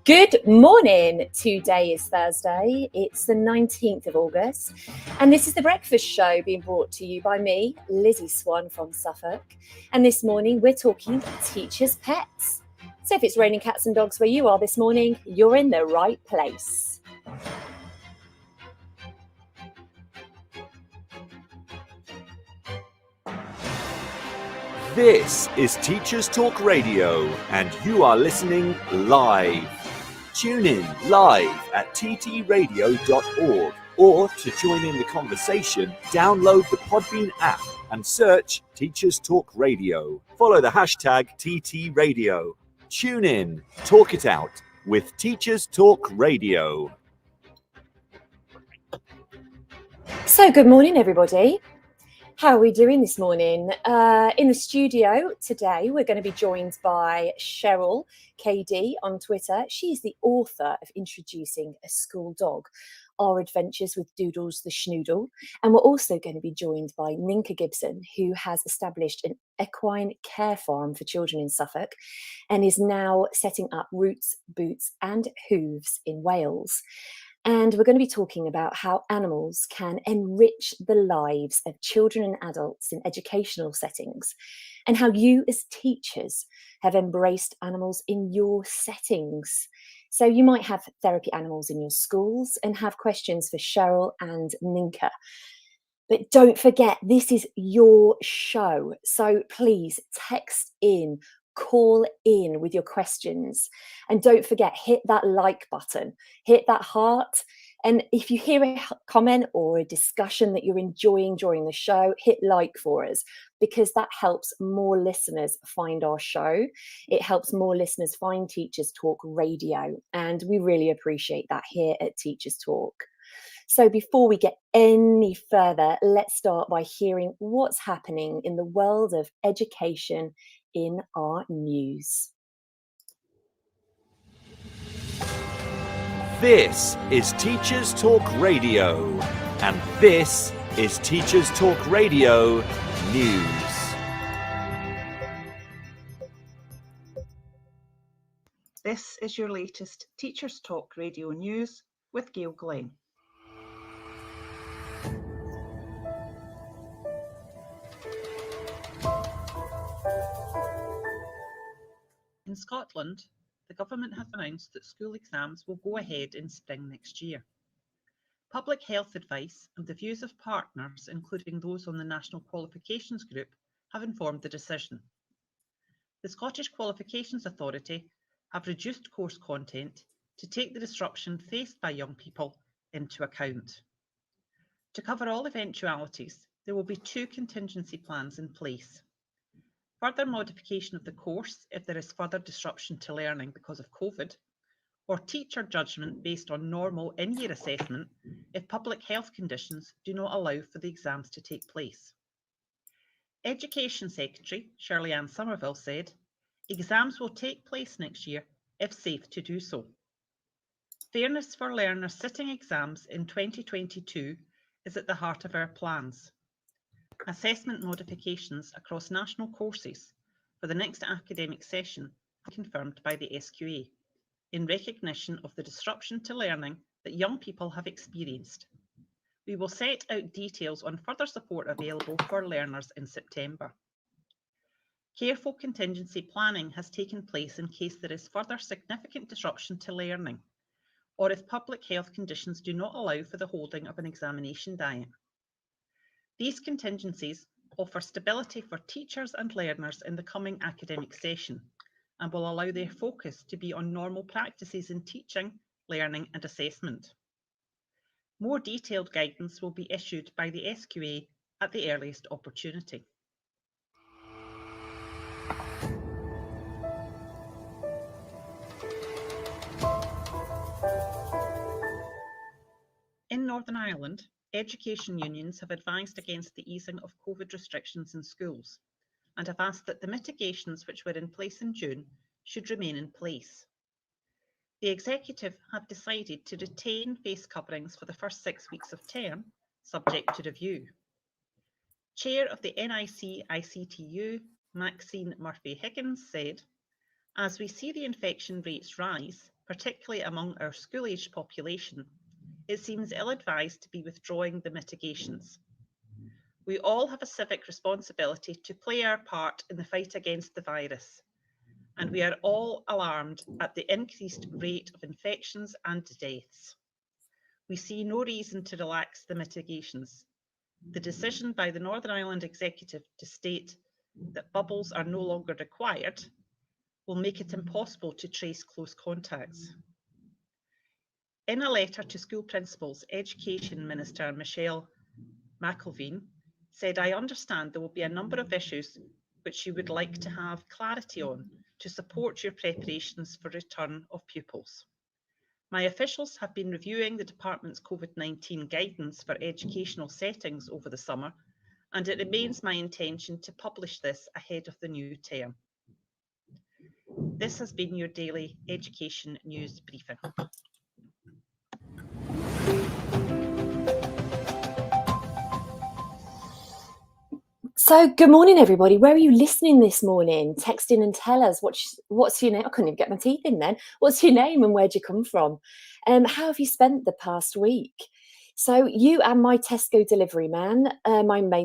Good morning. Today is Thursday. It's the 19th of August. And this is The Breakfast Show being brought to you by me, Lizzy Swan from Suffolk. And this morning we're talking teachers' pets. So if it's raining cats and dogs where you are this morning, you're in the right place. This is Teachers Talk Radio, and you are listening live. Tune in live at ttradio.org, or to join in the conversation, download the Podbean app and search Teachers Talk Radio. Follow the hashtag TTRadio. Tune in, talk it out with Teachers Talk Radio. So good morning, everybody. How are we doing this morning? In the studio today, we're going to be joined by Cheryl KD on Twitter. She's the author of Introducing a School Dog, Our Adventures with Doodles the Schnoodle. And we're also going to be joined by Ninka Gibson, who has established an equine care farm for children in Suffolk and is now setting up Roots, Boots and Hooves in Wales. And we're going to be talking about how animals can enrich the lives of children and adults in educational settings, and how you as teachers have embraced animals in your settings. So you might have therapy animals in your schools and have questions for Cheryl and Ninka. But don't forget, this is your show. So please text in, call in with your questions. And don't forget, hit that like button, hit that heart. And if you hear a comment or a discussion that you're enjoying during the show, hit like for us, because that helps more listeners find our show. It helps more listeners find Teachers Talk Radio. And we really appreciate that here at Teachers Talk. So before we get any further, let's start by hearing what's happening in the world of education in our news. This is Teachers Talk Radio, and this is Teachers Talk Radio News. This is your latest Teachers Talk Radio News with Gail Glenn. In Scotland, the government has announced that school exams will go ahead in spring next year. Public health advice and the views of partners, including those on the National Qualifications Group, have informed the decision. The Scottish Qualifications Authority have reduced course content to take the disruption faced by young people into account. To cover all eventualities, there will be 2 contingency plans in place. Further modification of the course if there is further disruption to learning because of COVID, or teacher judgment based on normal in-year assessment if public health conditions do not allow for the exams to take place. Education Secretary Shirley Ann Somerville said, "Exams will take place next year if safe to do so. Fairness for learners sitting exams in 2022 is at the heart of our plans. Assessment modifications across national courses for the next academic session are confirmed by the SQA in recognition of the disruption to learning that young people have experienced. We will set out details on further support available for learners in September. Careful contingency planning has taken place in case there is further significant disruption to learning, or if public health conditions do not allow for the holding of an examination diet. These contingencies offer stability for teachers and learners in the coming academic session and will allow their focus to be on normal practices in teaching, learning and assessment. More detailed guidance will be issued by the SQA at the earliest opportunity." In Northern Ireland, education unions have advised against the easing of COVID restrictions in schools and have asked that the mitigations which were in place in June should remain in place. The executive have decided to retain face coverings for the first 6 weeks of term, subject to review. Chair of the NIC-ICTU, Maxine Murphy-Higgins, said, "As we see the infection rates rise, particularly among our school-aged population, it seems ill-advised to be withdrawing the mitigations. We all have a civic responsibility to play our part in the fight against the virus, and we are all alarmed at the increased rate of infections and deaths. We see no reason to relax the mitigations. The decision by the Northern Ireland Executive to state that bubbles are no longer required will make it impossible to trace close contacts. In a letter to school principals, Education Minister Michelle McIlveen said, "I understand there will be a number of issues which you would like to have clarity on to support your preparations for return of pupils. My officials have been reviewing the department's COVID-19 guidance for educational settings over the summer, and it remains my intention to publish this ahead of the new term." This has been your daily education news briefing. So, good morning, everybody. Where are you listening this morning? Text in and tell us what's your name. I couldn't even get my teeth in then. What's your name and where'd you come from? How have you spent the past week? So, you and my Tesco delivery man,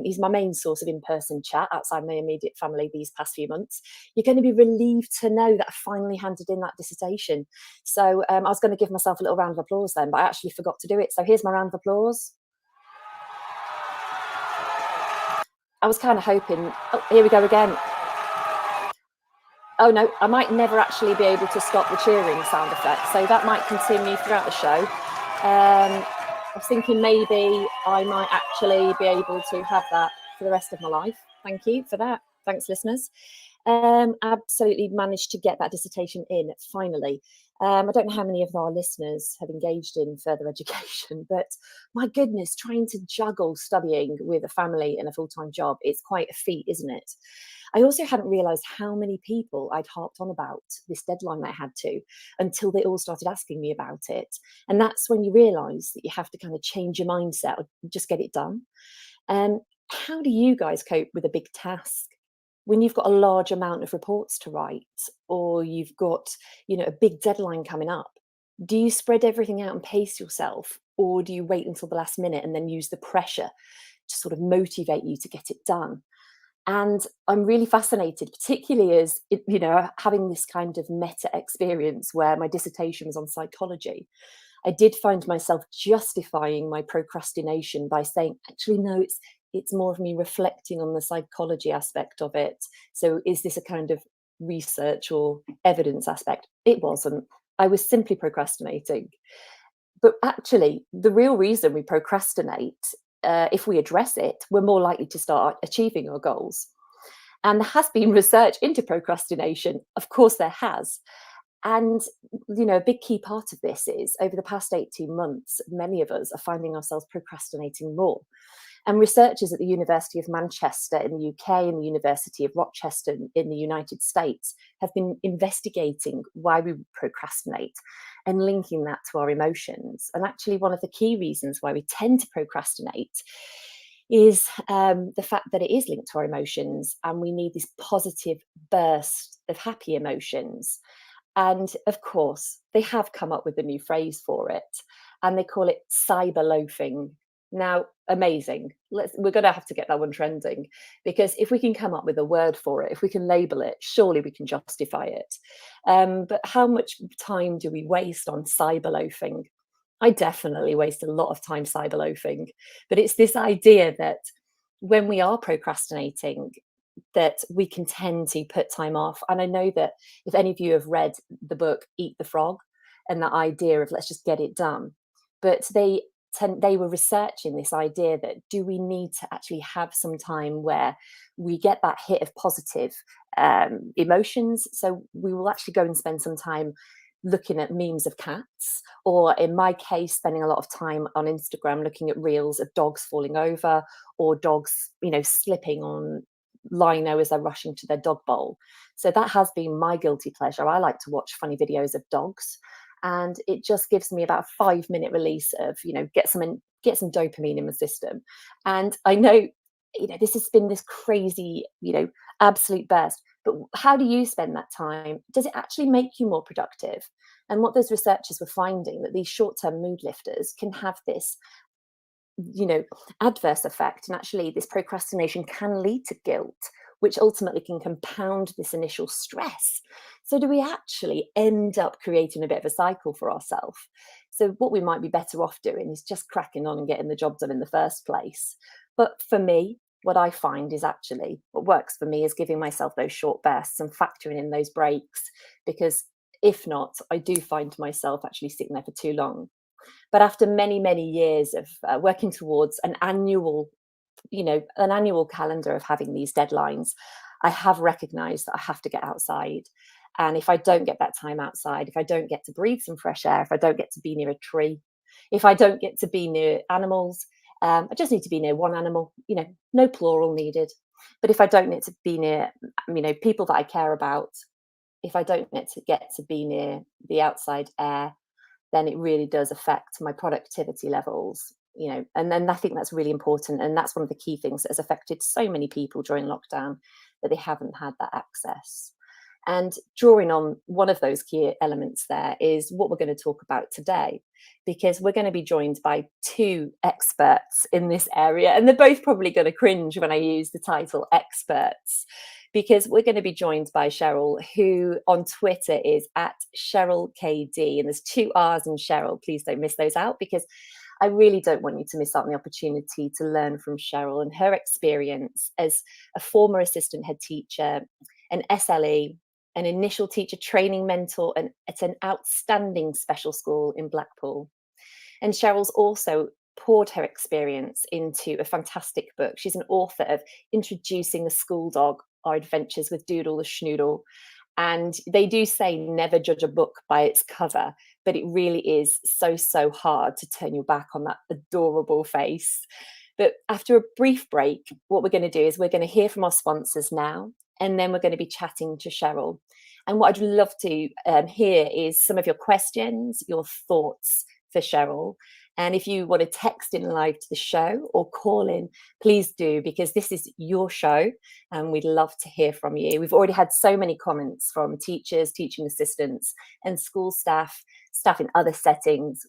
he's my main source of in-person chat outside my immediate family these past few months. You're going to be relieved to know that I finally handed in that dissertation. So, I was going to give myself a little round of applause then, but I actually forgot to do it. So, here's my round of applause. I was kind of hoping, oh, here we go again. Oh no, I might never actually be able to stop the cheering sound effect, so that might continue throughout the show. I was thinking maybe I might actually be able to have that for the rest of my life. Thank you for that. Thanks, listeners. Absolutely managed to get that dissertation in finally. I don't know how many of our listeners have engaged in further education, but my goodness, trying to juggle studying with a family and a full-time job, it's quite a feat, isn't it? I also hadn't realised how many people I'd harped on about this deadline I had to until they all started asking me about it. And that's when you realise that you have to kind of change your mindset or just get it done. How do you guys cope with a big task? When you've got a large amount of reports to write, or you've got, a big deadline coming up, do you spread everything out and pace yourself, or do you wait until the last minute and then use the pressure to sort of motivate you to get it done? And I'm really fascinated, particularly as, having this kind of meta experience where my dissertation was on psychology. I did find myself justifying my procrastination by saying, actually, no, it's more of me reflecting on the psychology aspect of it. So is this a kind of research or evidence aspect? It wasn't. I was simply procrastinating. But actually, the real reason we procrastinate, if we address it, we're more likely to start achieving our goals. And there has been research into procrastination. Of course, there has. And, a big key part of this is over the past 18 months, many of us are finding ourselves procrastinating more. And researchers at the University of Manchester in the UK and the University of Rochester in the United States have been investigating why we procrastinate and linking that to our emotions. And actually, one of the key reasons why we tend to procrastinate is the fact that it is linked to our emotions, and we need this positive burst of happy emotions. And of course, they have come up with a new phrase for it, and they call it cyber loafing. Now, amazing. We're going to have to get that one trending, because if we can come up with a word for it, if we can label it, surely we can justify it. But how much time do we waste on cyber loafing? I definitely waste a lot of time cyber loafing, but it's this idea that when we are procrastinating, that we can tend to put time off. And I know that if any of you have read the book Eat the Frog, and that idea of let's just get it done, but they were researching this idea that do we need to actually have some time where we get that hit of positive emotions? So we will actually go and spend some time looking at memes of cats, or in my case, spending a lot of time on Instagram looking at reels of dogs falling over, or dogs, slipping on lino as they're rushing to their dog bowl. So that has been my guilty pleasure. I like to watch funny videos of dogs, and it just gives me about a 5-minute release of, get some dopamine in my system. And I know, this has been this crazy, absolute burst, But how do you spend that time? Does it actually make you more productive? And what those researchers were finding, that these short-term mood lifters can have this, adverse effect. And actually this procrastination can lead to guilt, which ultimately can compound this initial stress. So do we actually end up creating a bit of a cycle for ourselves? So what we might be better off doing is just cracking on and getting the job done in the first place. But for me, what I find is actually what works for me is giving myself those short bursts and factoring in those breaks, because if not, I do find myself actually sitting there for too long. But after many, many years of working towards an annual calendar of having these deadlines, I have recognized that I have to get outside. And if I don't get that time outside, if I don't get to breathe some fresh air, if I don't get to be near a tree, if I don't get to be near animals, I just need to be near one animal, no plural needed. But if I don't get to be near, people that I care about, if I don't get to be near the outside air, then it really does affect my productivity levels, and then I think that's really important. And that's one of the key things that has affected so many people during lockdown, that they haven't had that access. And drawing on one of those key elements there is what we're going to talk about today, because we're going to be joined by two experts in this area. And they're both probably going to cringe when I use the title experts, because we're going to be joined by Cheryl, who on Twitter is at Cheryl KD. And there's two R's in Cheryl. Please don't miss those out, because I really don't want you to miss out on the opportunity to learn from Cheryl and her experience as a former assistant head teacher, an SLE, an initial teacher training mentor, and at an outstanding special school in Blackpool. And Cheryl's also poured her experience into a fantastic book. She's an author of Introducing the School Dog, Our Adventures with Doodle the Schnoodle. And they do say never judge a book by its cover, but it really is so hard to turn your back on that adorable face. But after a brief break, what we're going to do is we're going to hear from our sponsors now, and then we're going to be chatting to Cheryl. And what I'd love to hear is some of your questions, your thoughts for Cheryl. And if you want to text in live to the show or call in, please do, because this is your show and we'd love to hear from you. We've already had so many comments from teachers, teaching assistants, and school staff in other settings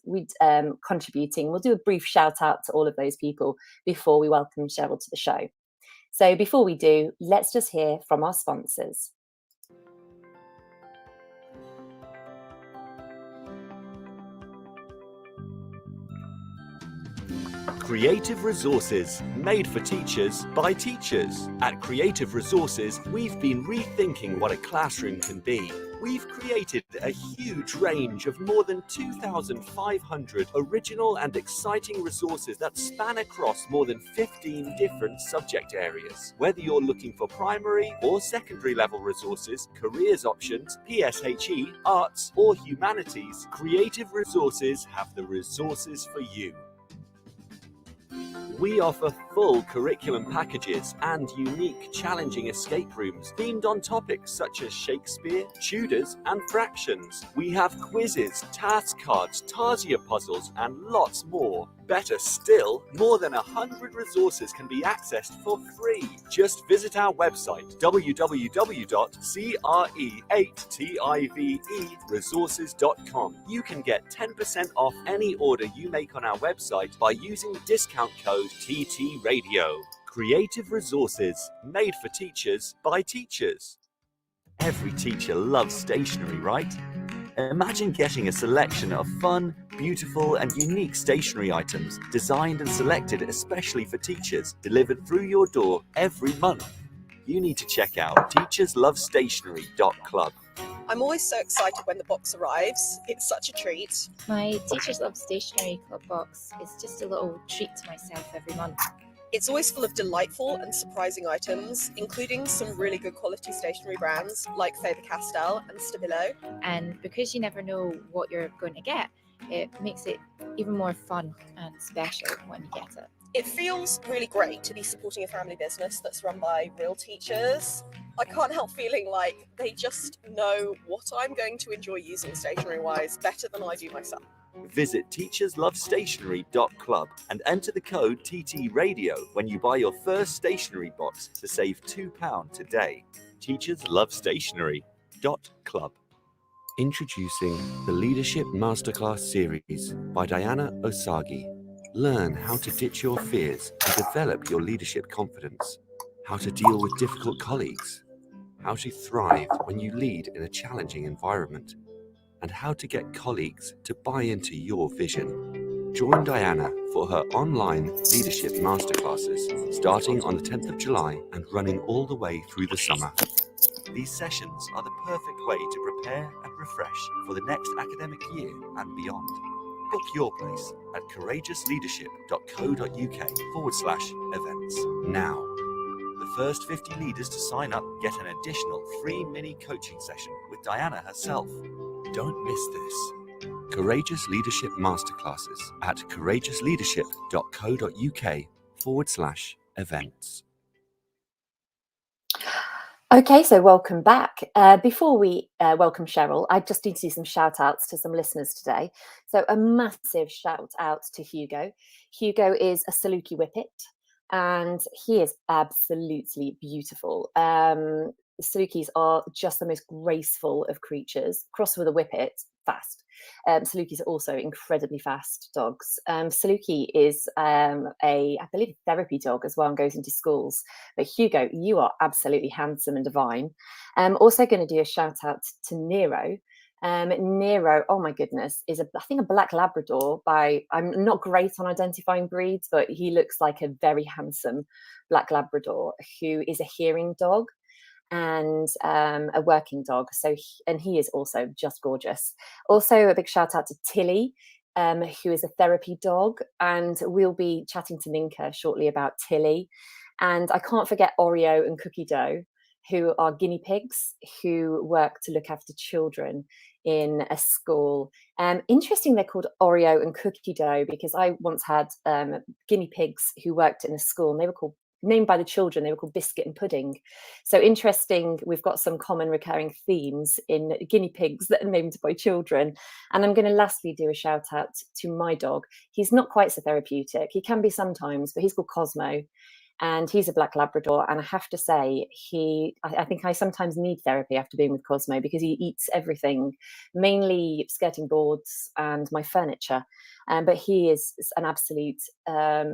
contributing. We'll do a brief shout out to all of those people before we welcome Cheryl to the show. So before we do, let's just hear from our sponsors. Creative Resources, made for teachers by teachers. At Creative Resources, we've been rethinking what a classroom can be. We've created a huge range of more than 2,500 original and exciting resources that span across more than 15 different subject areas. Whether you're looking for primary or secondary level resources, careers options, PSHE, arts or humanities, Creative Resources have the resources for you. We offer full curriculum packages and unique, challenging escape rooms themed on topics such as Shakespeare, Tudors, and fractions. We have quizzes, task cards, Tarsier puzzles, and lots more. Better still, more than 100 resources can be accessed for free. Just visit our website, www.cre8tiveresources.com. You can get 10% off any order you make on our website by using the discount code TTRadio. Creative Resources, made for teachers by teachers. Every teacher loves stationery, right? Imagine getting a selection of fun, beautiful and unique stationery items designed and selected especially for teachers, delivered through your door every month. You need to check out teacherslovestationery.club. I'm always so excited when the box arrives. It's such a treat. My Teachers Love Stationery Club box is just a little treat to myself every month. It's always full of delightful and surprising items, including some really good quality stationery brands like Faber-Castell and Stabilo. And because you never know what you're going to get, it makes it even more fun and special when you get it. It feels really great to be supporting a family business that's run by real teachers. I can't help feeling like they just know what I'm going to enjoy using stationery-wise better than I do myself. Visit teacherslovestationery.club and enter the code TTRadio when you buy your first stationery box to save £2 today. Teachers Love Stationery .club. Introducing the Leadership Masterclass series by Diana Osagi. Learn how to ditch your fears and develop your leadership confidence. How to deal with difficult colleagues. How to thrive when you lead in a challenging environment. And how to get colleagues to buy into your vision. Join Diana for her online leadership masterclasses starting on the 10th of July and running all the way through the summer. These sessions are the perfect way to prepare and refresh for the next academic year and beyond. Book your place at courageousleadership.co.uk/events now. The first 50 leaders to sign up get an additional free mini coaching session with Diana herself. Don't miss this. Courageous Leadership Masterclasses at courageousleadership.co.uk/events. Okay, so welcome back. Before we welcome Cheryl, I just need to do some shout outs to some listeners today. So a massive shout out to Hugo. Hugo is a Saluki Whippet and he is absolutely beautiful. Salukis are just the most graceful of creatures. Cross with a Whippet, fast. Salukis are also incredibly fast dogs. Saluki is I believe, a therapy dog as well and goes into schools. But Hugo, you are absolutely handsome and divine. Also going to do a shout out to Nero. Nero, oh my goodness, is I think a black Labrador. I'm not great on identifying breeds, but he looks like a very handsome black Labrador who is a hearing dog and a working dog. So he is also just gorgeous. Also a big shout out to Tilly, who is a therapy dog, and we'll be chatting to Ninka shortly about Tilly. And I can't forget Oreo and Cookie Dough, who are guinea pigs who work to look after children in a school. Interesting, they're called Oreo and Cookie Dough because I once had guinea pigs who worked in a school and they were named by the children, they were called Biscuit and Pudding. So interesting, we've got some common recurring themes in guinea pigs that are named by children. And I'm going to lastly do a shout out to my dog. He's not quite so therapeutic. He can be sometimes, but he's called Cosmo. And he's a black Labrador. And I have to say, I think I sometimes need therapy after being with Cosmo because he eats everything, mainly skirting boards and my furniture. But he is an absolute, I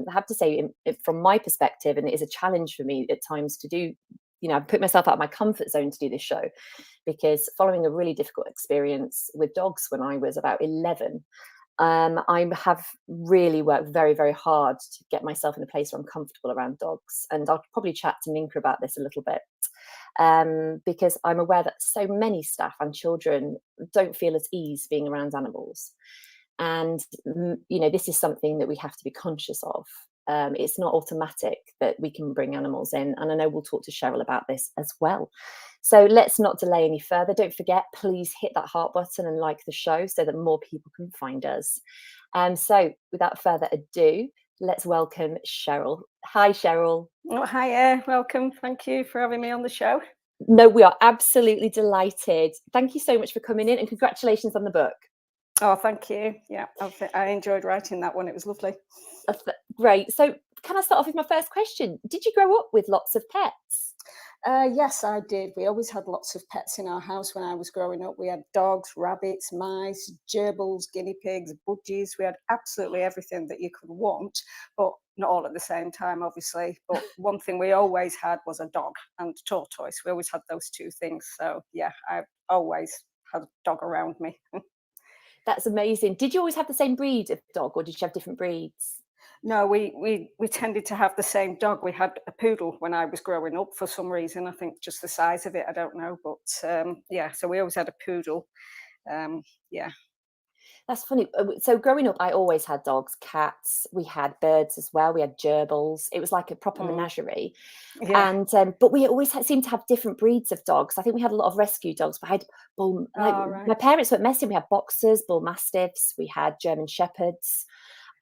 have to say, from my perspective, and it is a challenge for me at times to do, I put myself out of my comfort zone to do this show because following a really difficult experience with dogs when I was about 11, I have really worked very, very hard to get myself in a place where I'm comfortable around dogs. And I'll probably chat to Ninka about this a little bit because I'm aware that so many staff and children don't feel at ease being around animals. And, this is something that we have to be conscious of. It's not automatic that we can bring animals in. And I know we'll talk to Cheryl about this as well. So let's not delay any further. Don't forget, please hit that heart button and like the show so that more people can find us. So without further ado, let's welcome Cheryl. Hi, Cheryl. Oh, hi, welcome. Thank you for having me on the show. No, we are absolutely delighted. Thank you so much for coming in and congratulations on the book. Oh, thank you. Yeah, I enjoyed writing that one. It was lovely. Great. So can I start off with my first question? Did you grow up with lots of pets? Yes, I did. We always had lots of pets in our house when I was growing up. We had dogs, rabbits, mice, gerbils, guinea pigs, budgies. We had absolutely everything that you could want, but not all at the same time, obviously. But one thing we always had was a dog and a tortoise. We always had those two things. So, yeah, I've always had a dog around me. That's amazing. Did you always have the same breed of dog or did you have different breeds? No, we tended to have the same dog. We had a poodle when I was growing up for some reason. I think just the size of it, I don't know. But yeah, so we always had a poodle. Yeah. That's funny. So growing up, I always had dogs, cats. We had birds as well. We had gerbils. It was like a proper menagerie. Yeah. And but we always seemed to have different breeds of dogs. I think we had a lot of rescue dogs. But I had Right. my parents were messing. We had boxers, bull mastiffs. We had German shepherds.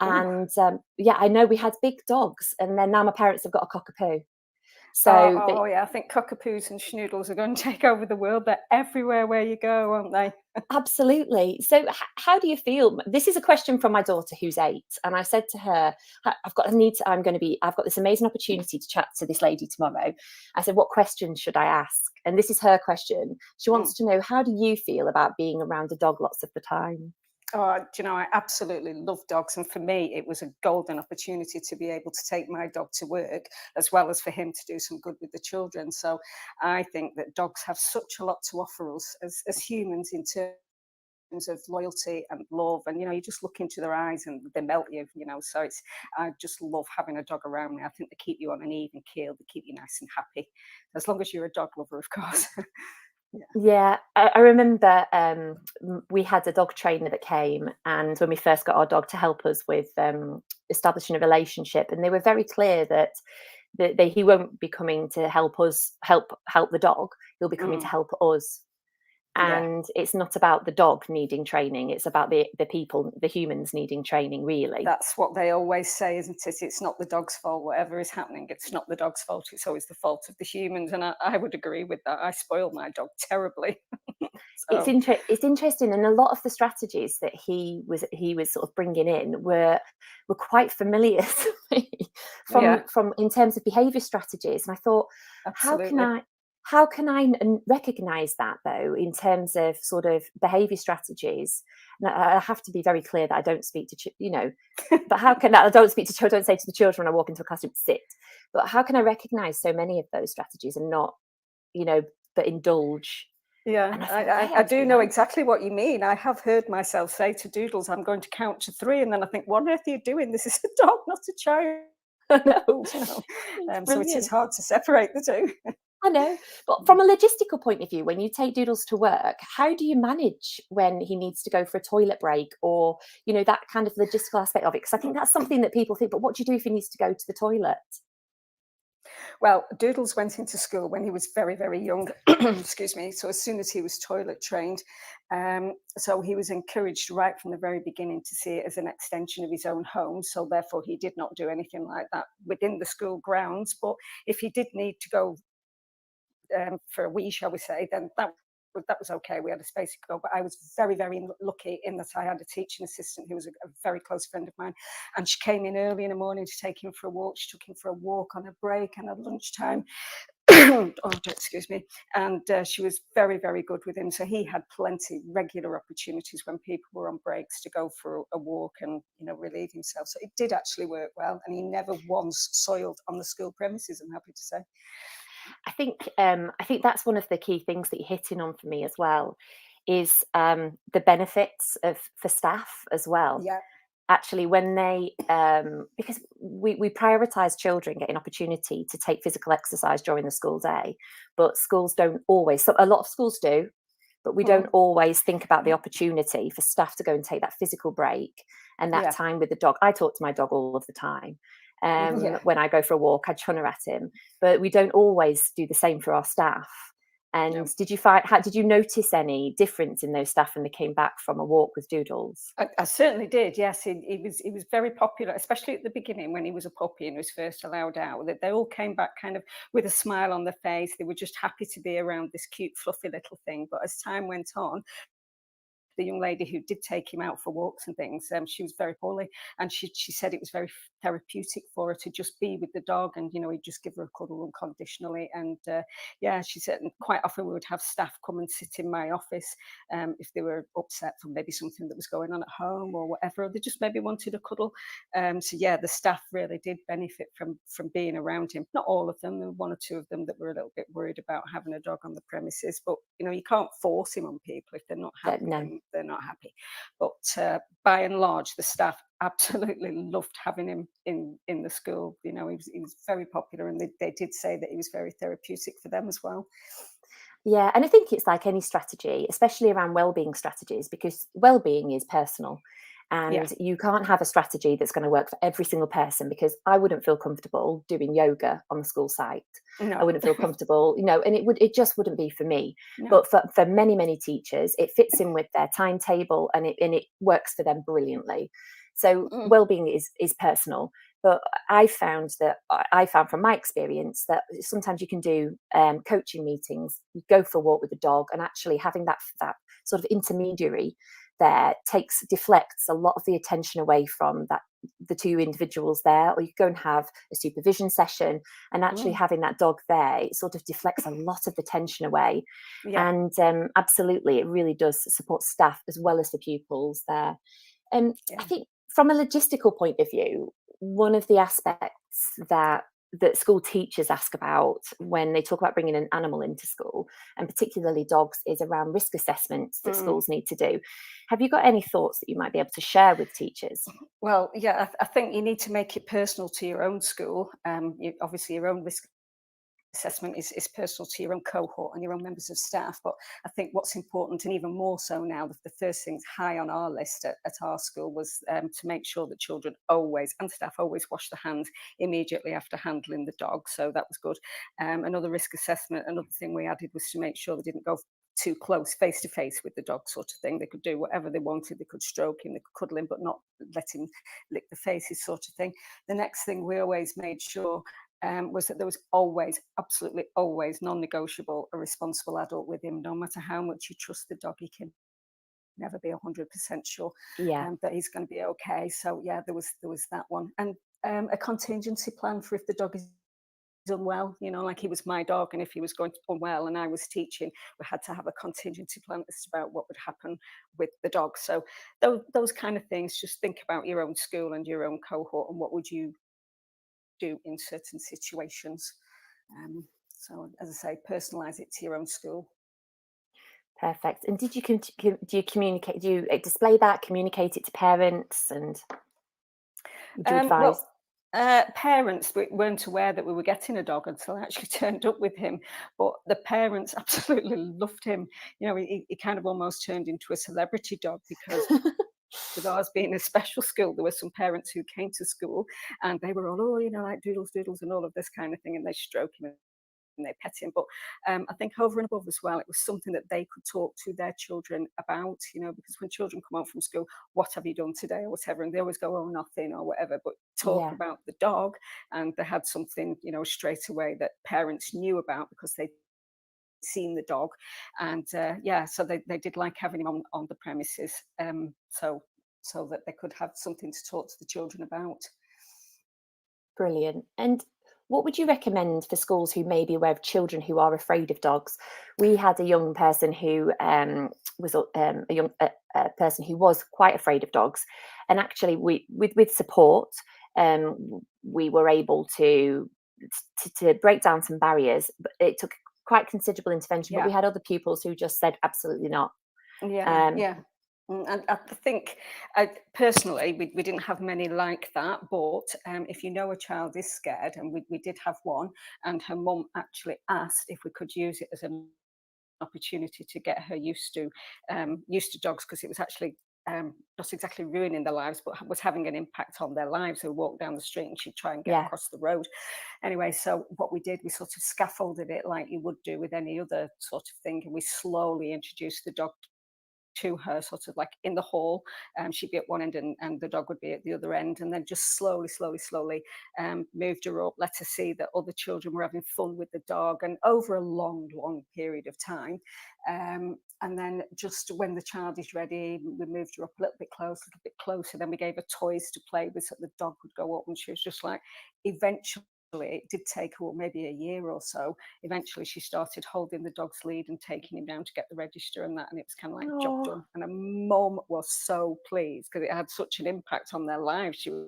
And yeah, I know we had big dogs. And then now my parents have got a cockapoo. So Oh yeah, I think cockapoos and schnoodles are going to take over the world. They're everywhere where you go, aren't they? absolutely. So how do you feel? This is a question from my daughter who's 8, and I said to her, I've got this amazing opportunity to chat to this lady tomorrow. I said, what questions should I ask? And this is her question. She wants to know, how do you feel about being around a dog lots of the time? Oh, do you know, I absolutely love dogs. And for me, it was a golden opportunity to be able to take my dog to work, as well as for him to do some good with the children. So I think that dogs have such a lot to offer us as humans in terms of loyalty and love. And, you just look into their eyes and they melt you. So I just love having a dog around me. I think they keep you on an even keel. They keep you nice and happy. As long as you're a dog lover, of course. Yeah, I remember we had a dog trainer that came, and when we first got our dog, to help us with establishing a relationship, and they were very clear that he won't be coming to help us help the dog. He'll be coming to help us. Yeah. And it's not about the dog needing training, it's about the people, the humans needing training, really. That's what they always say, isn't it? It's not the dog's fault. Whatever is happening, it's not the dog's fault. It's always the fault of the humans. And I would agree with that. I spoil my dog terribly. It's interesting, and a lot of the strategies that he was sort of bringing in were quite familiar to me from in terms of behaviour strategies. And I thought, Absolutely. how can I recognise that, though, in terms of sort of behaviour strategies? And I have to be very clear that I don't speak to but how can I don't speak to children? I don't say to the children when I walk into a classroom, sit. But how can I recognise so many of those strategies and not, but indulge? Yeah, I do know exactly what you mean. I have heard myself say to Doodles, I'm going to count to 3. And then I think, what on earth are you doing? This is a dog, not a child. I know. So it is hard to separate the two. I know. But from a logistical point of view, when you take Doodles to work, how do you manage when he needs to go for a toilet break, or, that kind of logistical aspect of it? Because I think that's something that people think, but what do you do if he needs to go to the toilet? Well, Doodles went into school when he was very, very young. Excuse me. So as soon as he was toilet trained, so he was encouraged right from the very beginning to see it as an extension of his own home. So therefore, he did not do anything like that within the school grounds. But if he did need to go for a wee, shall we say, then that was okay. We had a space to go. But I was very, very lucky in that I had a teaching assistant who was a very close friend of mine. And she came in early in the morning to take him for a walk. She took him for a walk on a break and at lunchtime. Excuse me. And she was very, very good with him. So he had plenty regular opportunities when people were on breaks to go for a walk and, relieve himself. So it did actually work well. And he never once soiled on the school premises, I'm happy to say. I think that's one of the key things that you're hitting on for me as well, is the benefits for staff as well. Yeah. Actually, when they because we prioritise children getting opportunity to take physical exercise during the school day, but schools don't always. So a lot of schools do, but we don't always think about the opportunity for staff to go and take that physical break and that time with the dog. I talk to my dog all of the time. When I go for a walk, I chunner at him, but we don't always do the same for our staff. And did you notice any difference in those staff when they came back from a walk with Doodles? I certainly did. Yes, he was very popular, especially at the beginning when he was a puppy and was first allowed out. That they all came back kind of with a smile on their face. They were just happy to be around this cute, fluffy little thing. But as time went on, the young lady who did take him out for walks and things, she was very poorly, and she said it was very therapeutic for her to just be with the dog, and he'd just give her a cuddle unconditionally. And she said quite often we would have staff come and sit in my office if they were upset from maybe something that was going on at home or whatever, or they just maybe wanted a cuddle. The staff really did benefit from being around him. Not all of them, there were 1 or 2 of them that were a little bit worried about having a dog on the premises, but you can't force him on people if they're not happy. No. They're not happy. But by and large, the staff absolutely loved having him in the school. He was very popular, and they did say that he was very therapeutic for them as well. Yeah, and I think it's like any strategy, especially around wellbeing strategies, because wellbeing is personal. And you can't have a strategy that's going to work for every single person, because I wouldn't feel comfortable doing yoga on the school site. No. I wouldn't feel comfortable, and it just wouldn't be for me. No. But for many, many teachers, it fits in with their timetable, and it works for them brilliantly. So wellbeing is personal, But I found from my experience that sometimes you can do coaching meetings, you go for a walk with the dog, and actually having that sort of intermediary there deflects a lot of the attention away from the two individuals there. Or you go and have a supervision session, and actually having that dog there, it sort of deflects a lot of the tension away. Yeah. And absolutely, it really does support staff as well as the pupils there. I think from a logistical point of view, one of the aspects that school teachers ask about when they talk about bringing an animal into school, and particularly dogs, is around risk assessments that schools need to do. Have you got any thoughts that you might be able to share with teachers? Well, yeah, I think you need to make it personal to your own school. Obviously, your own risk assessment is personal to your own cohort and your own members of staff. But I think what's important, and even more so now, the first things high on our list at our school was to make sure that children always, and staff always, wash their hands immediately after handling the dog. So that was good. Another risk assessment, another thing we added was to make sure they didn't go too close, face to face with the dog, sort of thing. They could do whatever they wanted. They could stroke him, they could cuddle him, but not let him lick the faces, sort of thing. The next thing we always made sure was that there was always, absolutely always, non-negotiable, a responsible adult with him. No matter how much you trust the dog, he can never be 100% sure that he's going to be okay. So yeah, there was that one, and a contingency plan for if the dog is unwell. Like he was my dog, and if he was going unwell and I was teaching, we had to have a contingency plan as about what would happen with the dog. So those kind of things. Just think about your own school and your own cohort, and what would you do in certain situations. So as I say, personalize it to your own school. Perfect. And do you communicate? Do you display that? Communicate it to parents, and would you advise? Parents weren't aware that we were getting a dog until I actually turned up with him. But the parents absolutely loved him. He kind of almost turned into a celebrity dog, because with ours being a special school, there were some parents who came to school and they were all, like doodles, and all of this kind of thing, and they stroke him and they pet him. But I think over and above as well, it was something that they could talk to their children about, because when children come home from school, what have you done today or whatever, and they always go, oh, nothing or whatever, but talk about the dog, and they had something, straight away that parents knew about because they'd seen the dog. And so they did like having him on the premises, so that they could have something to talk to the children about. Brilliant. And what would you recommend for schools who may be aware of children who are afraid of dogs? We had a young person who was a young person who was quite afraid of dogs, and actually, with support, we were able to break down some barriers. But it took quite considerable intervention. But we had other pupils who just said absolutely not. And I think, personally, we didn't have many like that. But if you know a child is scared, and we did have one, and her mum actually asked if we could use it as an opportunity to get her used to dogs, because it was actually not exactly ruining their lives, but was having an impact on their lives. Who walked down the street and she'd try and get across the road. Anyway, so what we did, we sort of scaffolded it like you would do with any other sort of thing, and we slowly introduced the dog to her, sort of like in the hall. She'd be at one end and the dog would be at the other end, and then just slowly moved her up, let her see that other children were having fun with the dog, and over a long period of time. And then just when the child is ready, we moved her up a little bit closer, then we gave her toys to play with so the dog would go up, and she was just like, eventually, it did take her maybe a year or so. Eventually, she started holding the dog's lead and taking him down to get the register and that, and it was kind of like job done. And her mum was so pleased because it had such an impact on their lives. She was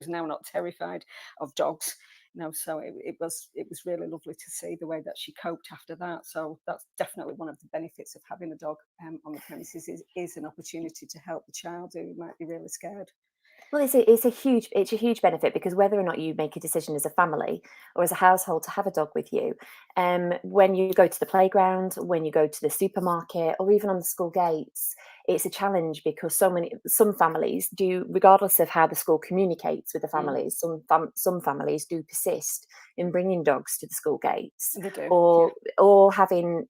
now not terrified of dogs. So it was really lovely to see the way that she coped after that. So that's definitely one of the benefits of having a dog on the premises is an opportunity to help the child who might be really scared. Well, it's a huge benefit, because whether or not you make a decision as a family or as a household to have a dog with you, when you go to the playground, when you go to the supermarket, or even on the school gates, it's a challenge, because some families do, regardless of how the school communicates with the families, some families do persist in bringing dogs to the school gates, They do, or having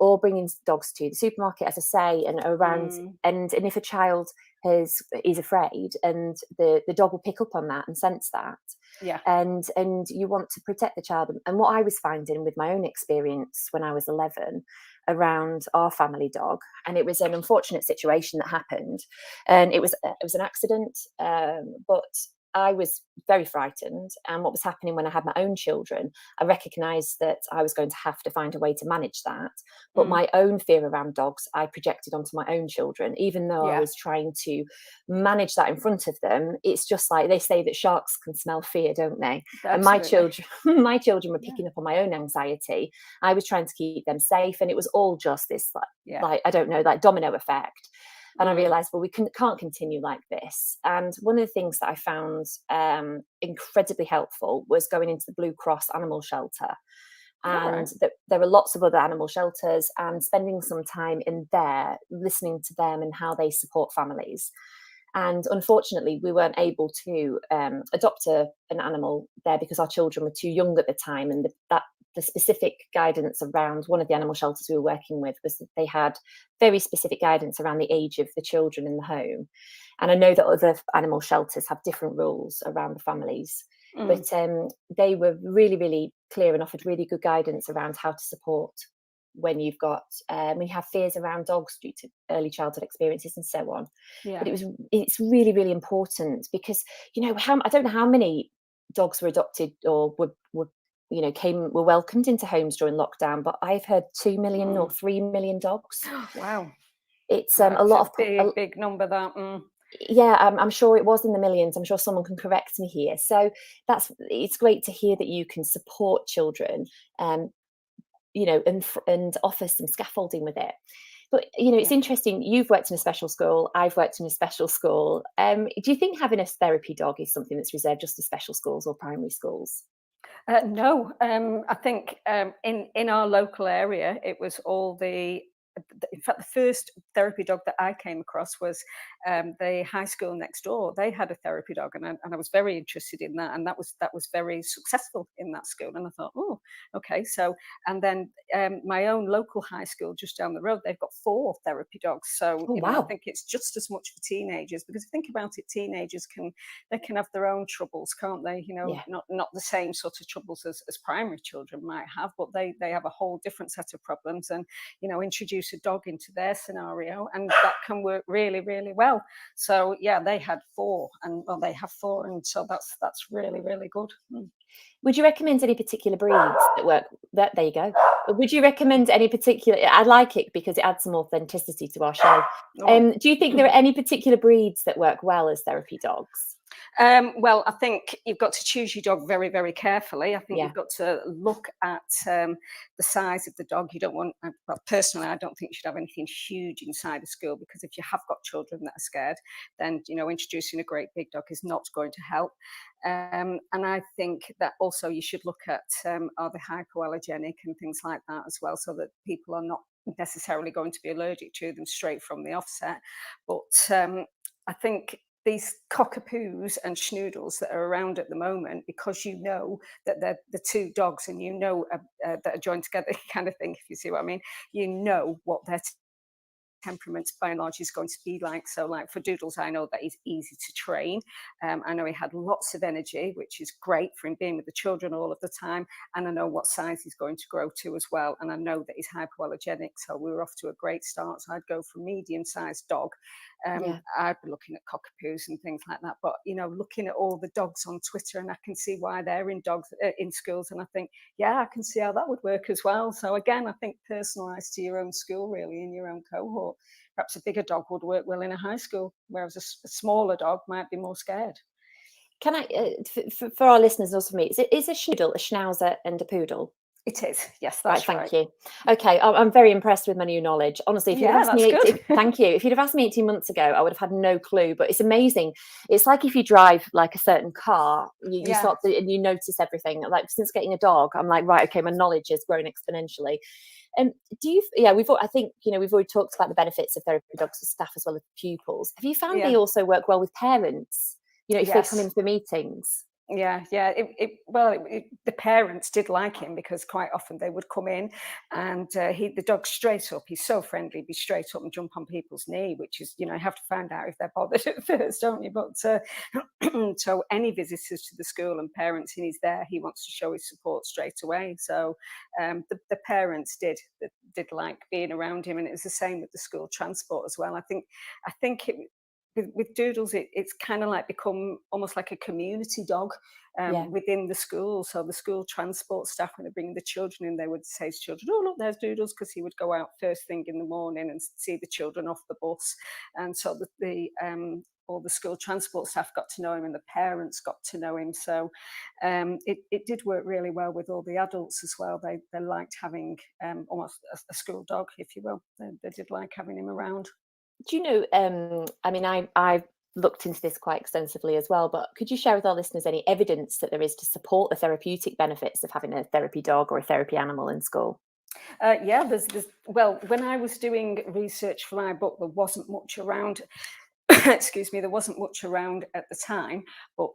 or bringing dogs to the supermarket, as I say, and around, and if a child is afraid, and the dog will pick up on that and sense that. Yeah. And you want to protect the child. And what I was finding with my own experience when I was 11 around our family dog, and it was an unfortunate situation that happened, and it was an accident, but I was very frightened. And what was happening when I had my own children, I recognised that I was going to have to find a way to manage that. But my own fear around dogs, I projected onto my own children, even though I was trying to manage that in front of them. It's just like they say that sharks can smell fear, don't they? Absolutely. And my children were picking up on my own anxiety. I was trying to keep them safe, and it was all just this like I don't know, like domino effect. And I realised, well, we can't continue like this. And one of the things that I found incredibly helpful was going into the Blue Cross animal shelter. And there are lots of other animal shelters, and spending some time in there, listening to them and how they support families. And unfortunately, we weren't able to adopt an animal there because our children were too young at the time. And the specific guidance around one of the animal shelters we were working with was that they had very specific guidance around the age of the children in the home. And I know that other animal shelters have different rules around the families. But they were really, really clear and offered really good guidance around how to support when you've got when you have fears around dogs due to early childhood experiences and so on. But it's really, really important because, you know, I don't know how many dogs were adopted or were welcomed into homes during lockdown, but I've heard 2 million or 3 million dogs. Wow. It's a lot of big number, that. Yeah, I'm sure it was in the millions. I'm sure someone can correct me here. So it's great to hear that you can support children, you know, and offer some scaffolding with it. But, you know, it's interesting. You've worked in a special school. I've worked in a special school. Do you think having a therapy dog is something that's reserved just to special schools or primary schools? No, I think in our local area, it was all in fact, the first therapy dog that I came across was the high school next door. They had a therapy dog, and I was very interested in that, and that was very successful in that school. And I thought, oh, okay. So, and then my own local high school just down the road, they've got 4 therapy dogs. So, I think it's just as much for teenagers, because think about it, teenagers can have their own troubles, can't they? You know, not the same sort of troubles as primary children might have, but they have a whole different set of problems, and introduce a dog into their scenario, and that can work really, really well. So they had 4, and they have 4, and so that's really, really good. Would you recommend any particular breeds that work? There you go. Would you recommend any particular? I like it because it adds some authenticity to our show. Do you think there are any particular breeds that work well as therapy dogs? Well, I think you've got to choose your dog very, very carefully. I think you've got to look at the size of the dog. You don't want, well, personally, I don't think you should have anything huge inside a school, because if you have got children that are scared, then, introducing a great big dog is not going to help. And I think that also you should look at are they hypoallergenic and things like that as well, so that people are not necessarily going to be allergic to them straight from the offset. But I think these cockapoos and schnoodles that are around at the moment, because that they're the 2 dogs, and that are joined together kind of thing, if you see what I mean, what their temperaments by and large is going to be like. So like for Doodles, I know that he's easy to train. I know he had lots of energy, which is great for him being with the children all of the time. And I know what size he's going to grow to as well. And I know that he's hypoallergenic. So we were off to a great start. So I'd go for a medium-sized dog. I'd be looking at cockapoos and things like that. But, looking at all the dogs on Twitter, and I can see why they're in schools. And I think, I can see how that would work as well. So again, I think personalised to your own school, really, in your own cohort. Perhaps a bigger dog would work well in a high school, whereas a smaller dog might be more scared. Can I, for our listeners and also for me, is a schnoodle a schnauzer and a poodle? It is, yes, that's right. Thank you. Okay, I'm very impressed with my new knowledge. Honestly, if you'd have asked me, thank you. If you'd have asked me 18 months ago, I would have had no clue. But it's amazing. It's like if you drive like a certain car, you start to, and you notice everything. Like since getting a dog, I'm like, right, okay, my knowledge has grown exponentially. I think we've already talked about the benefits of therapy dogs for staff as well as pupils. Have you found they also work well with parents? If they come in for meetings? Yeah, yeah. The parents did like him because quite often they would come in, and the dog's straight up. He's so friendly, be straight up and jump on people's knee, which is, you have to find out if they're bothered at first, don't you? But so any visitors to the school and parents, and he's there, he wants to show his support straight away. So the parents did like being around him, and it was the same with the school transport as well. I think with Doodles, it's kind of like become almost like a community dog Yeah. within the school. So the school transport staff, when they bring the children in, they would say to children, "Oh, look, there's Doodles," because he would go out first thing in the morning and see the children off the bus. And so all the school transport staff got to know him, and the parents got to know him. So it did work really well with all the adults as well. They liked having almost a school dog, if you will. They did like having him around. Do you know, I mean, I've looked into this quite extensively as well, but could you share with our listeners any evidence that there is to support the therapeutic benefits of having a therapy dog or a therapy animal in school? Yeah, well, when I was doing research for my book, there wasn't much around. Excuse me, there wasn't much around at the time, but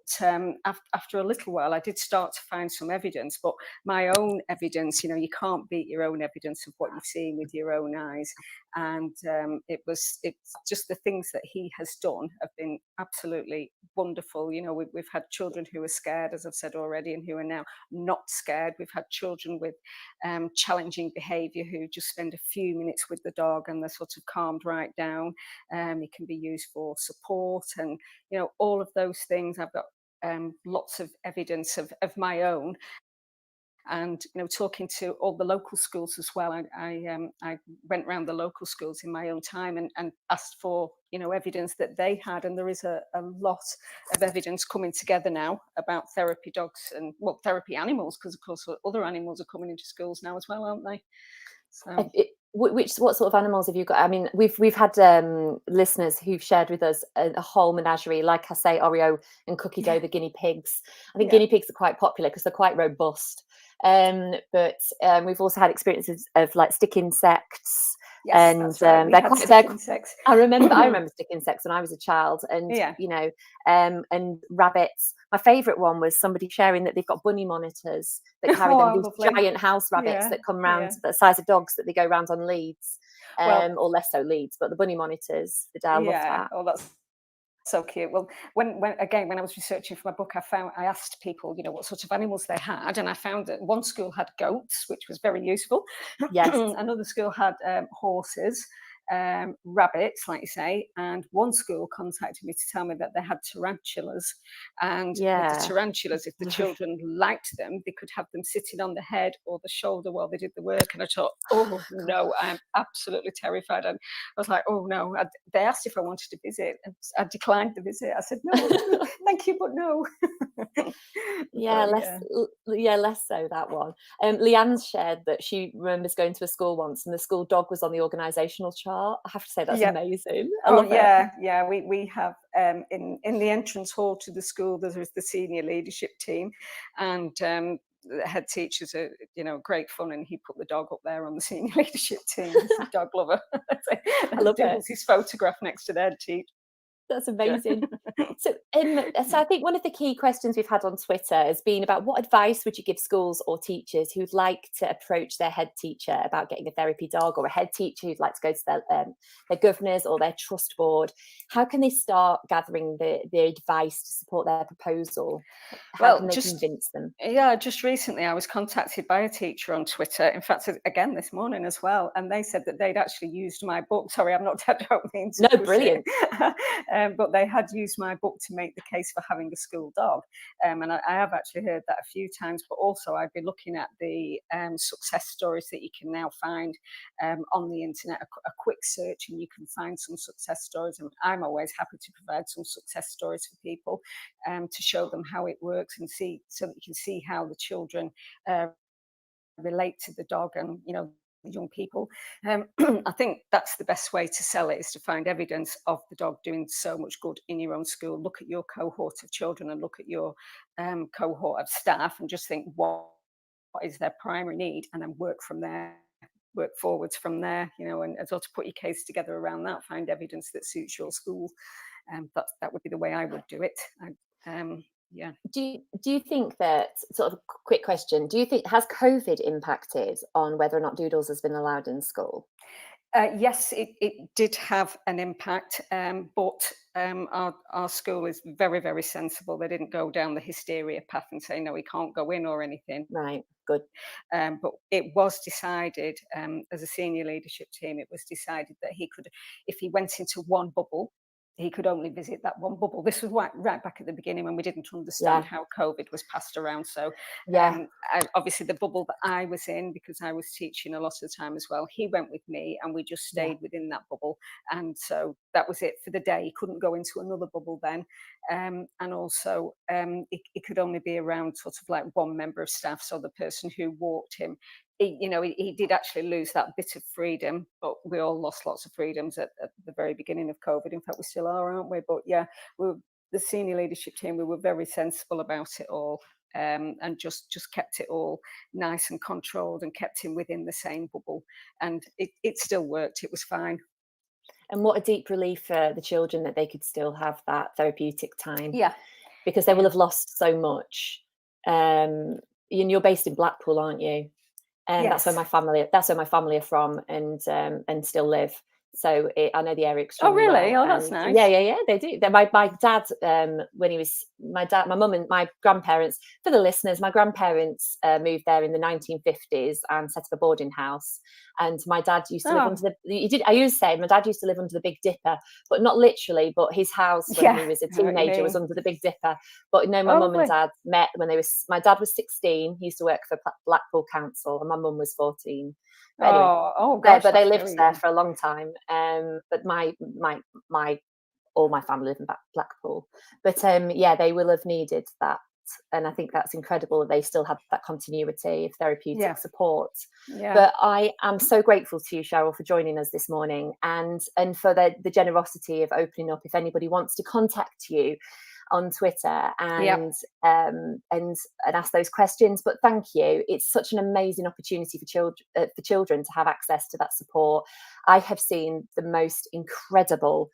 after a little while, I did start to find some evidence. But my own evidence, you can't beat your own evidence of what you've seen with your own eyes. And it's just the things that he has done have been absolutely wonderful. We've had children who are scared, as I've said already, and who are now not scared. We've had children with challenging behaviour who just spend a few minutes with the dog and they're sort of calmed right down. It can be used for support, and all of those things. I've got lots of evidence of my own, and talking to all the local schools as well. I went around the local schools in my own time and asked for evidence that they had, and there is a lot of evidence coming together now about therapy dogs and therapy animals, because of course other animals are coming into schools now as well, aren't they? So What sort of animals have you got? I mean, we've had listeners who've shared with us a whole menagerie, like I say, Oreo and Cookie Dough, the guinea pigs. I think guinea pigs are quite popular because they're quite robust. But we've also had experiences of like stick insects. Yes, and that's right. they're Insects. I remember stick insects when I was a child, and Yeah. and rabbits. My favourite one was somebody sharing that they've got bunny monitors that carry them, these lovely. giant house rabbits Yeah, that come round yeah. the size of dogs, that they go round on leads, Well- or less so leads, but the bunny monitors, I love that. Oh, that's so cute. Well, when I was researching for my book, I asked people, what sort of animals they had, and I found that one school had goats, which was very useful. Yes. Another school had horses, rabbits, like you say, and one school contacted me to tell me that they had tarantulas. And with the tarantulas, if the children liked them, they could have them sitting on the head or the shoulder while they did the work. And I thought, oh no, I'm absolutely terrified. And I was like, oh no. They asked if I wanted to visit, and I declined the visit. I said, no, thank you, but no. Less so that one. Leanne's shared that she remembers going to a school once and the school dog was on the organisational chart. I have to say that's amazing. I love it. Yeah. We have in the entrance hall to the school, there's the senior leadership team, and the head teachers are great fun, and he put the dog up there on the senior leadership team. He's a dog lover. I love it. His photograph next to the head teacher. That's amazing. So I think one of the key questions we've had on Twitter has been about what advice would you give schools or teachers who'd like to approach their head teacher about getting a therapy dog, or a head teacher who'd like to go to their governors or their trust board? How can they start gathering the advice to support their proposal? How can they convince them? Yeah, just recently I was contacted by a teacher on Twitter, in fact, again this morning as well, and they said that they'd actually used my book. Sorry, I don't mean to push brilliant. But they had used my book to make the case for having a school dog. And I have actually heard that a few times, but also I'd be looking at the success stories that you can now find on the internet, a quick search, and you can find some success stories. And I'm always happy to provide some success stories for people to show them how it works, and so that you can see how the children relate to the dog and young people. I think that's the best way to sell it, is to find evidence of the dog doing so much good in your own school. Look at your cohort of children and look at your cohort of staff, and just think what is their primary need, and then work from there, work forwards from there, and as well, to put your case together around that, find evidence that suits your school. That would be the way I would do it. Yeah. Do you think that, sort of quick question, do you think, has COVID impacted on whether or not Doodles has been allowed in school? Yes, it did have an impact, but our school is very, very sensible. They didn't go down the hysteria path and say, no, he can't go in or anything. Right, good. But it was decided, as a senior leadership team, it was decided that he could, if he went into one bubble, he could only visit that one bubble. This was right back at the beginning when we didn't understand Yeah. how COVID was passed around. So Yeah. obviously the bubble that I was in, because I was teaching a lot of the time as well, he went with me and we just stayed within that bubble. And so that was it for the day. He couldn't go into another bubble then. And also it could only be around sort of like one member of staff. So the person who walked him, he did actually lose that bit of freedom, but we all lost lots of freedoms at the very beginning of COVID. In fact, we still are, aren't we? But yeah, the senior leadership team, we were very sensible about it all, and just kept it all nice and controlled and kept him within the same bubble. And it still worked. It was fine. And what a deep relief for the children that they could still have that therapeutic time. Yeah. Because they will have lost so much. You're based in Blackpool, aren't you? And Yes. that's where my family are from, and still live. So I know the area Oh, extremely really? well. Oh, that's And nice. yeah, they do. My dad, when he was my mum and my grandparents, for the listeners, my grandparents moved there in the 1950s and set up a boarding house. And my dad used to live under I used to say my dad used to live under the Big Dipper, but not literally, but his house when he was a I know what you teenager was mean. under the Big Dipper. But no, my Oh, mum and lovely. dad met when my dad was 16. He used to work for Blackpool Council, and my mum was 14. But anyway, Oh gosh, but they that's lived very there young. for a long time. But all my family live in Blackpool. But yeah, they will have needed that. And I think that's incredible that they still have that continuity of therapeutic support. Yeah. But I am so grateful to you, Cheryl, for joining us this morning, and for the generosity of opening up. If anybody wants to contact you on Twitter and ask those questions. But thank you. It's such an amazing opportunity for children to have access to that support. I have seen the most incredible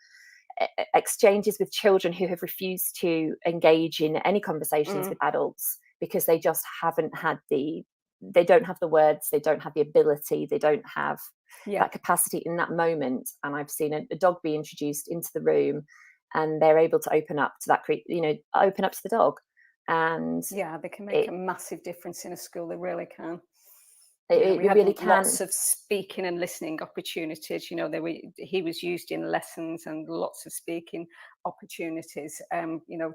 exchanges with children who have refused to engage in any conversations with adults because they just haven't had they don't have the words, they don't have the ability, they don't have that capacity in that moment. And I've seen a dog be introduced into the room, and they're able to open up to that, open up to the dog. And yeah, they can make a massive difference in a school. They really can. We had really can. lots of speaking and listening opportunities. He was used in lessons and lots of speaking opportunities. You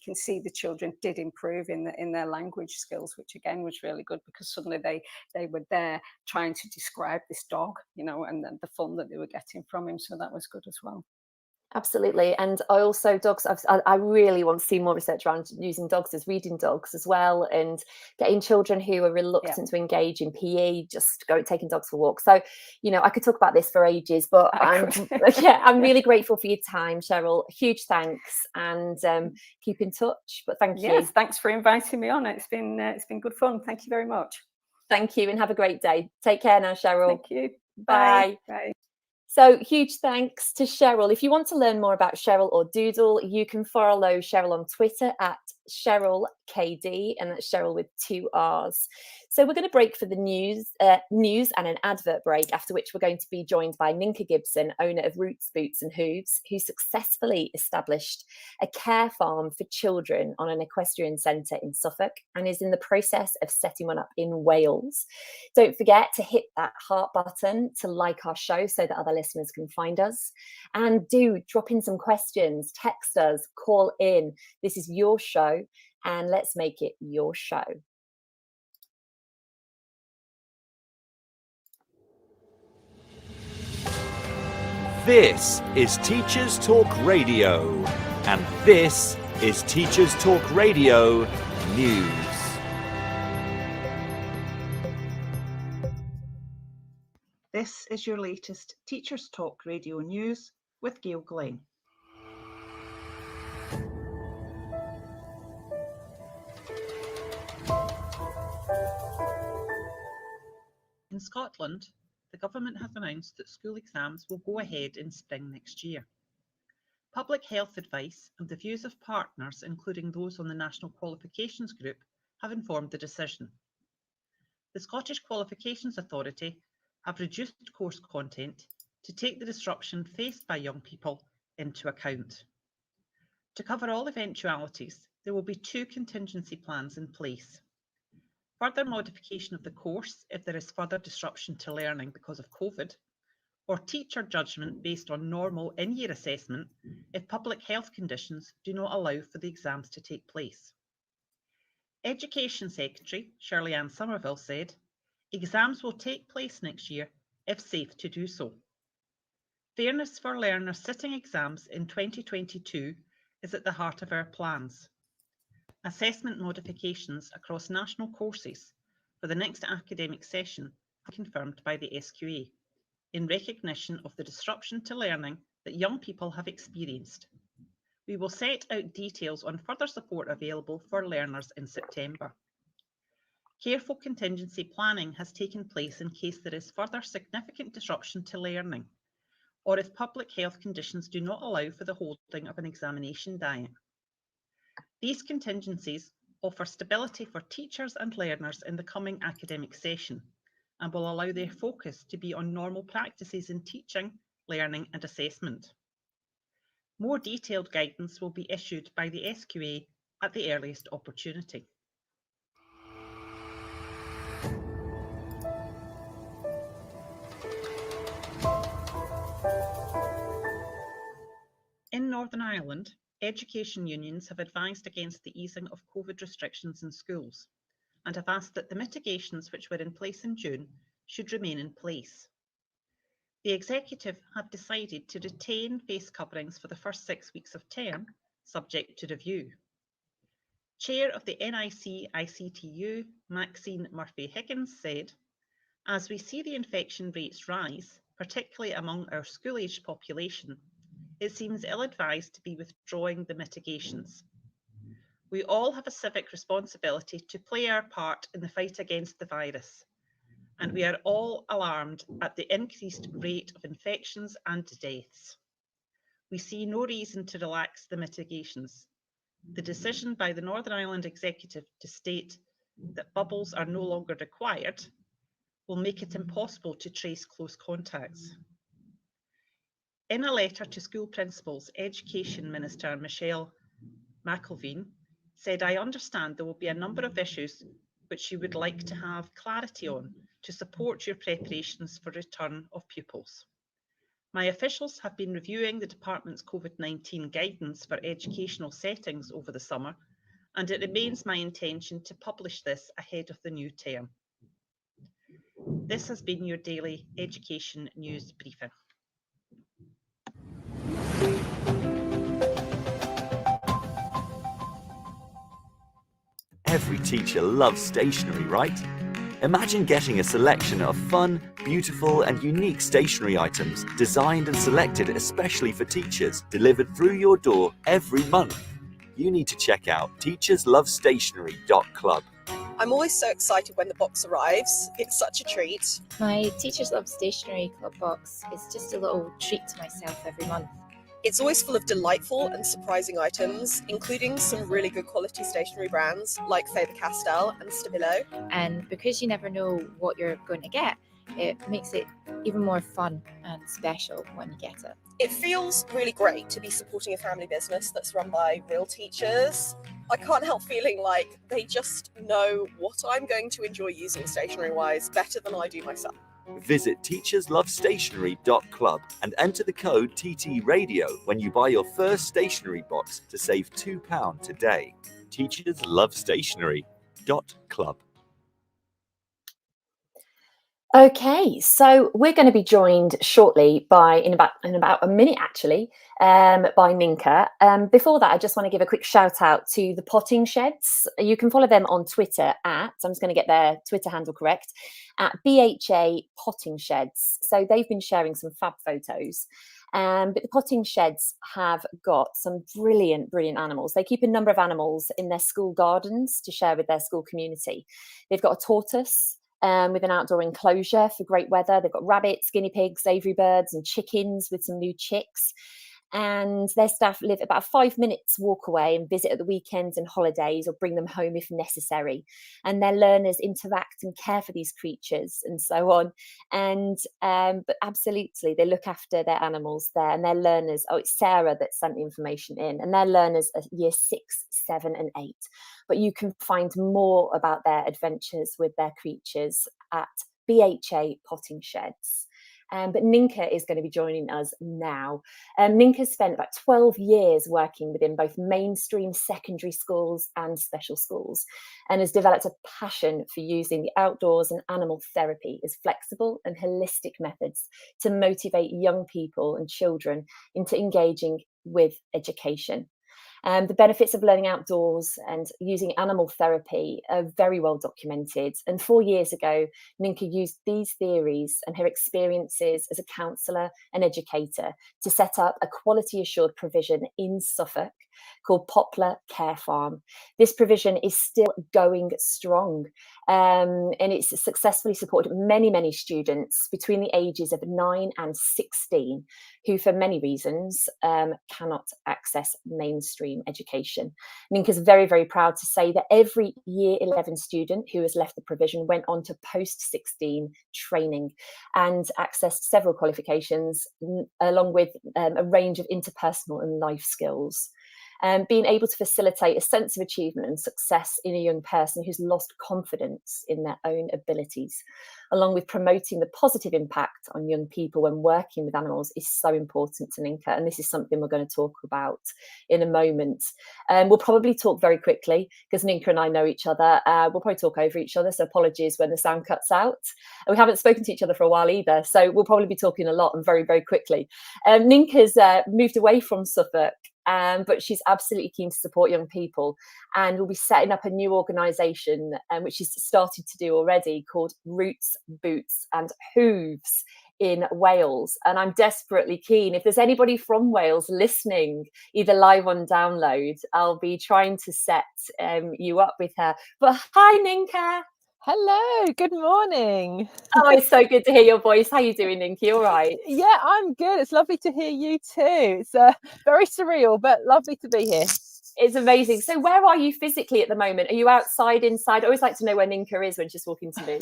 can see the children did improve in their language skills, which again was really good, because suddenly they were there trying to describe this dog, and the fun that they were getting from him. So that was good as well. Absolutely. And I also, I really want to see more research around using dogs as reading dogs as well, and getting children who are reluctant to engage in PE, just taking dogs for walks. So, I could talk about this for ages, but I'm really grateful for your time, Cheryl. Huge thanks, and keep in touch. But thank you. Yes, thanks for inviting me on. It's been good fun. Thank you very much. Thank you, and have a great day. Take care now, Cheryl. Thank you. Bye. Bye. So huge thanks to Cheryl. If you want to learn more about Cheryl or Doodle, you can follow Cheryl on Twitter at Cheryl KD, and that's Cheryl with 2 R's. So we're going to break for the news and an advert break, after which we're going to be joined by Ninka Gibson, owner of Roots, Boots and Hooves, who successfully established a care farm for children on an equestrian centre in Suffolk, and is in the process of setting one up in Wales. Don't forget to hit that heart button to like our show so that other listeners can find us. And do drop in some questions, text us, call in. This is your show, and let's make it your show. This is Teachers Talk Radio, and this is Teachers Talk Radio News. This is your latest Teachers Talk Radio News with Gail Glenn. In Scotland, the government has announced that school exams will go ahead in spring next year. Public health advice and the views of partners, including those on the National Qualifications Group, have informed the decision. The Scottish Qualifications Authority have reduced course content to take the disruption faced by young people into account. To cover all eventualities, there will be 2 contingency plans in place. Further modification of the course if there is further disruption to learning because of COVID, or teacher judgment based on normal in-year assessment if public health conditions do not allow for the exams to take place. Education Secretary Shirley-Ann Somerville said, "Exams will take place next year if safe to do so. Fairness for learners sitting exams in 2022 is at the heart of our plans. Assessment modifications across national courses for the next academic session are confirmed by the SQA in recognition of the disruption to learning that young people have experienced. We will set out details on further support available for learners in September. Careful contingency planning has taken place in case there is further significant disruption to learning, or if public health conditions do not allow for the holding of an examination diet. These contingencies offer stability for teachers and learners in the coming academic session and will allow their focus to be on normal practices in teaching, learning and assessment. More detailed guidance will be issued by the SQA at the earliest opportunity." In Northern Ireland, education unions have advised against the easing of COVID restrictions in schools and have asked that the mitigations which were in place in June should remain in place. The Executive have decided to retain face coverings for the first 6 weeks of term, subject to review. Chair of the NIC-ICTU, Maxine Murphy-Higgins, said, "As we see the infection rates rise, particularly among our school-aged population, it seems ill-advised to be withdrawing the mitigations. We all have a civic responsibility to play our part in the fight against the virus, and we are all alarmed at the increased rate of infections and deaths. We see no reason to relax the mitigations. The decision by the Northern Ireland Executive to state that bubbles are no longer required will make it impossible to trace close contacts." In a letter to school principals, Education Minister Michelle McIlveen said, "I understand there will be a number of issues which you would like to have clarity on to support your preparations for return of pupils. My officials have been reviewing the department's COVID-19 guidance for educational settings over the summer, and it remains my intention to publish this ahead of the new term." This has been your daily education news briefing. Every teacher loves stationery, right? Imagine getting a selection of fun, beautiful and unique stationery items designed and selected especially for teachers, delivered through your door every month. You need to check out teacherslovestationery.club. I'm always so excited when the box arrives. It's such a treat. My Teachers Love Stationery Club box is just a little treat to myself every month. It's always full of delightful and surprising items, including some really good quality stationery brands like Faber-Castell and Stabilo. And because you never know what you're going to get, it makes it even more fun and special when you get it. It feels really great to be supporting a family business that's run by real teachers. I can't help feeling like they just know what I'm going to enjoy using stationery-wise better than I do myself. Visit teacherslovestationery.club and enter the code TTRadio when you buy your first stationery box to save £2 today. teacherslovestationery.club. Okay, so we're going to be joined shortly by, in about a minute actually, by Minka. Before that, I just want to give a quick shout out to the Potting Sheds. You can follow them on Twitter at, I'm just going to get their Twitter handle correct, at BHA Potting Sheds. So they've been sharing some fab photos. But the Potting Sheds have got some brilliant animals. They keep a number of animals in their school gardens to share with their school community. They've got a tortoise, with an outdoor enclosure for great weather. They've got rabbits, guinea pigs, aviary birds and chickens with some new chicks. and their staff live about a 5 minutes walk away and visit at the weekends and holidays, or bring them home if necessary. And their learners interact and care for these creatures and so on. And but absolutely, they look after their animals there, and their learners. Oh, it's Sarah that sent the information in, and their learners are year 6, 7, and 8. But you can find more about their adventures with their creatures at BHA Potting Sheds. But Ninka is going to be joining us now. Ninka spent about 12 years working within both mainstream secondary schools and special schools, and has developed a passion for using the outdoors and animal therapy as flexible and holistic methods to motivate young people and children into engaging with education. The benefits of learning outdoors and using animal therapy are very well documented. And 4 years ago, Ninka used these theories and her experiences as a counsellor and educator to set up a quality assured provision in Suffolk called Poplar Care Farm. This provision is still going strong, and it's successfully supported many, many students between the ages of 9 and 16 who, for many reasons, cannot access mainstream education. Ninka's very, very proud to say that every year 11 student who has left the provision went on to post-16 training and accessed several qualifications, along with a range of interpersonal and life skills. Being able to facilitate a sense of achievement and success in a young person who's lost confidence in their own abilities, along with promoting the positive impact on young people when working with animals, is so important to Ninka. And this is something we're going to talk about in a moment. We'll probably talk very quickly because Ninka and I know each other. We'll probably talk over each other, so apologies when the sound cuts out. And we haven't spoken to each other for a while either, so we'll probably be talking a lot and very, very quickly. Ninka's moved away from Suffolk, but she's absolutely keen to support young people, and we'll be setting up a new organisation, which she's started to do already, called Roots, Boots and Hooves in Wales. And I'm desperately keen, if there's anybody from Wales listening, either live on download, I'll be trying to set you up with her. But hi, Ninka. Hello, good morning. Oh, it's so good to hear your voice. How are you doing, Ninky? All right? Yeah, I'm good. It's lovely to hear you too. It's very surreal, but lovely to be here. It's amazing. So where are you physically at the moment? Are you outside, inside? I always like to know where Ninka is when she's walking to me.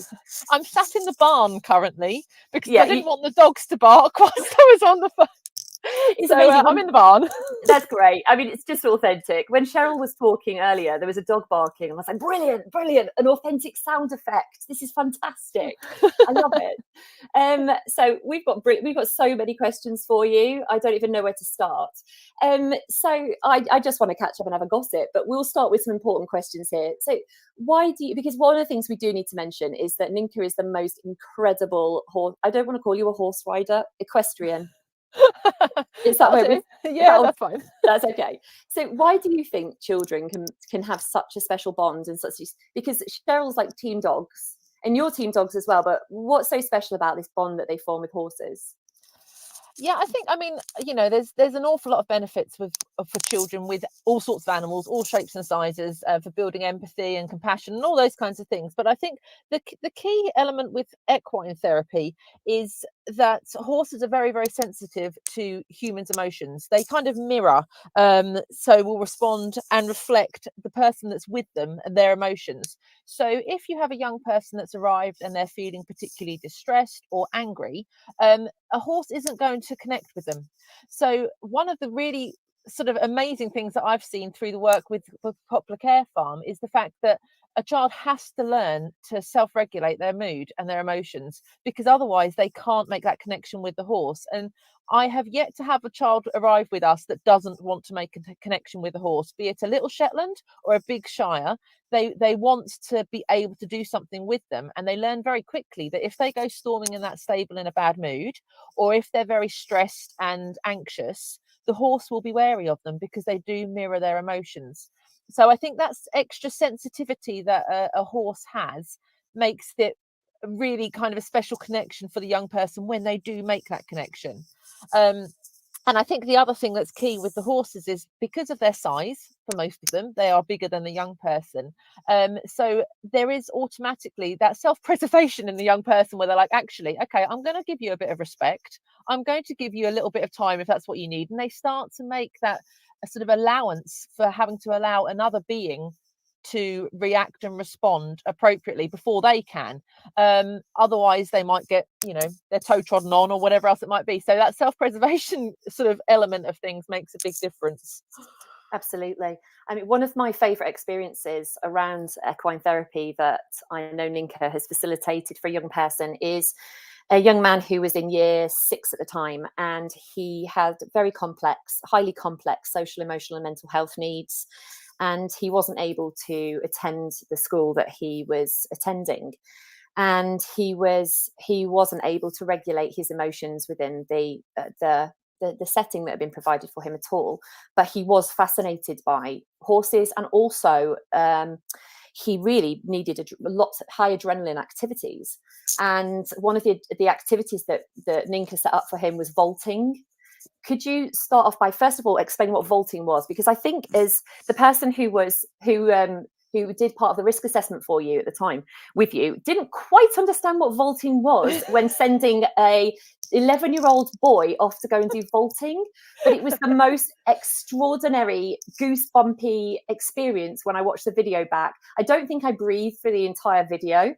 I'm sat in the barn currently because I didn't want the dogs to bark whilst I was on the phone. It's so amazing. I'm in the barn. That's great. I mean, it's just authentic. When Cheryl was talking earlier, there was a dog barking, and I was like, brilliant, brilliant, an authentic sound effect. This is fantastic. I love it. So we've got so many questions for you. I don't even know where to start. So I just want to catch up and have a gossip, but we'll start with some important questions here. So because one of the things we do need to mention is that Ninka is the most incredible horse. I don't want to call you a horse rider, equestrian. Is that way? Yeah, that's fine. That's okay. So why do you think children can have such a special bond and such? Because Cheryl's like team dogs, and your team dogs as well. But what's so special about this bond that they form with horses? Yeah, I mean, there's an awful lot of benefits for children with all sorts of animals, all shapes and sizes, for building empathy and compassion and all those kinds of things. But I think the key element with equine therapy is that horses are very, very sensitive to humans' emotions. They kind of mirror, so will respond and reflect the person that's with them and their emotions. So if you have a young person that's arrived and they're feeling particularly distressed or angry, a horse isn't going to connect with them. So one of the really sort of amazing things that I've seen through the work with Poplar Care Farm is the fact that a child has to learn to self-regulate their mood and their emotions, because otherwise they can't make that connection with the horse. And I have yet to have a child arrive with us that doesn't want to make a connection with a horse, be it a little Shetland or a big Shire. They want to be able to do something with them, and they learn very quickly that if they go storming in that stable in a bad mood, or if they're very stressed and anxious, the horse will be wary of them because they do mirror their emotions. So I think that's extra sensitivity that a horse has makes it really kind of a special connection for the young person when they do make that connection. And I think the other thing that's key with the horses is because of their size, for most of them, they are bigger than the young person. So there is automatically that self-preservation in the young person where they're like, actually, okay, I'm going to give you a bit of respect. I'm going to give you a little bit of time if that's what you need. And they start to make that a sort of allowance for having to allow another being to react and respond appropriately before they can. Otherwise they might get, you know, their toe trodden on or whatever else it might be. So that self-preservation sort of element of things makes a big difference. Absolutely. I mean, one of my favourite experiences around equine therapy that I know Ninka has facilitated for a young person is a young man who was in year 6 at the time, and he had very complex, highly complex social, emotional, and mental health needs. And he wasn't able to attend the school that he was attending. And he wasn't able to regulate his emotions within the setting that had been provided for him at all. But he was fascinated by horses, and also he really needed lots of high adrenaline activities. And one of the activities that Ninka set up for him was vaulting. Could you start off by first of all explaining what vaulting was? Because I think as the person who did part of the risk assessment for you at the time with you didn't quite understand what vaulting was when sending a 11-year-old boy off to go and do vaulting, but it was the most extraordinary goosebumpy experience when I watched the video back. I don't think I breathed for the entire video,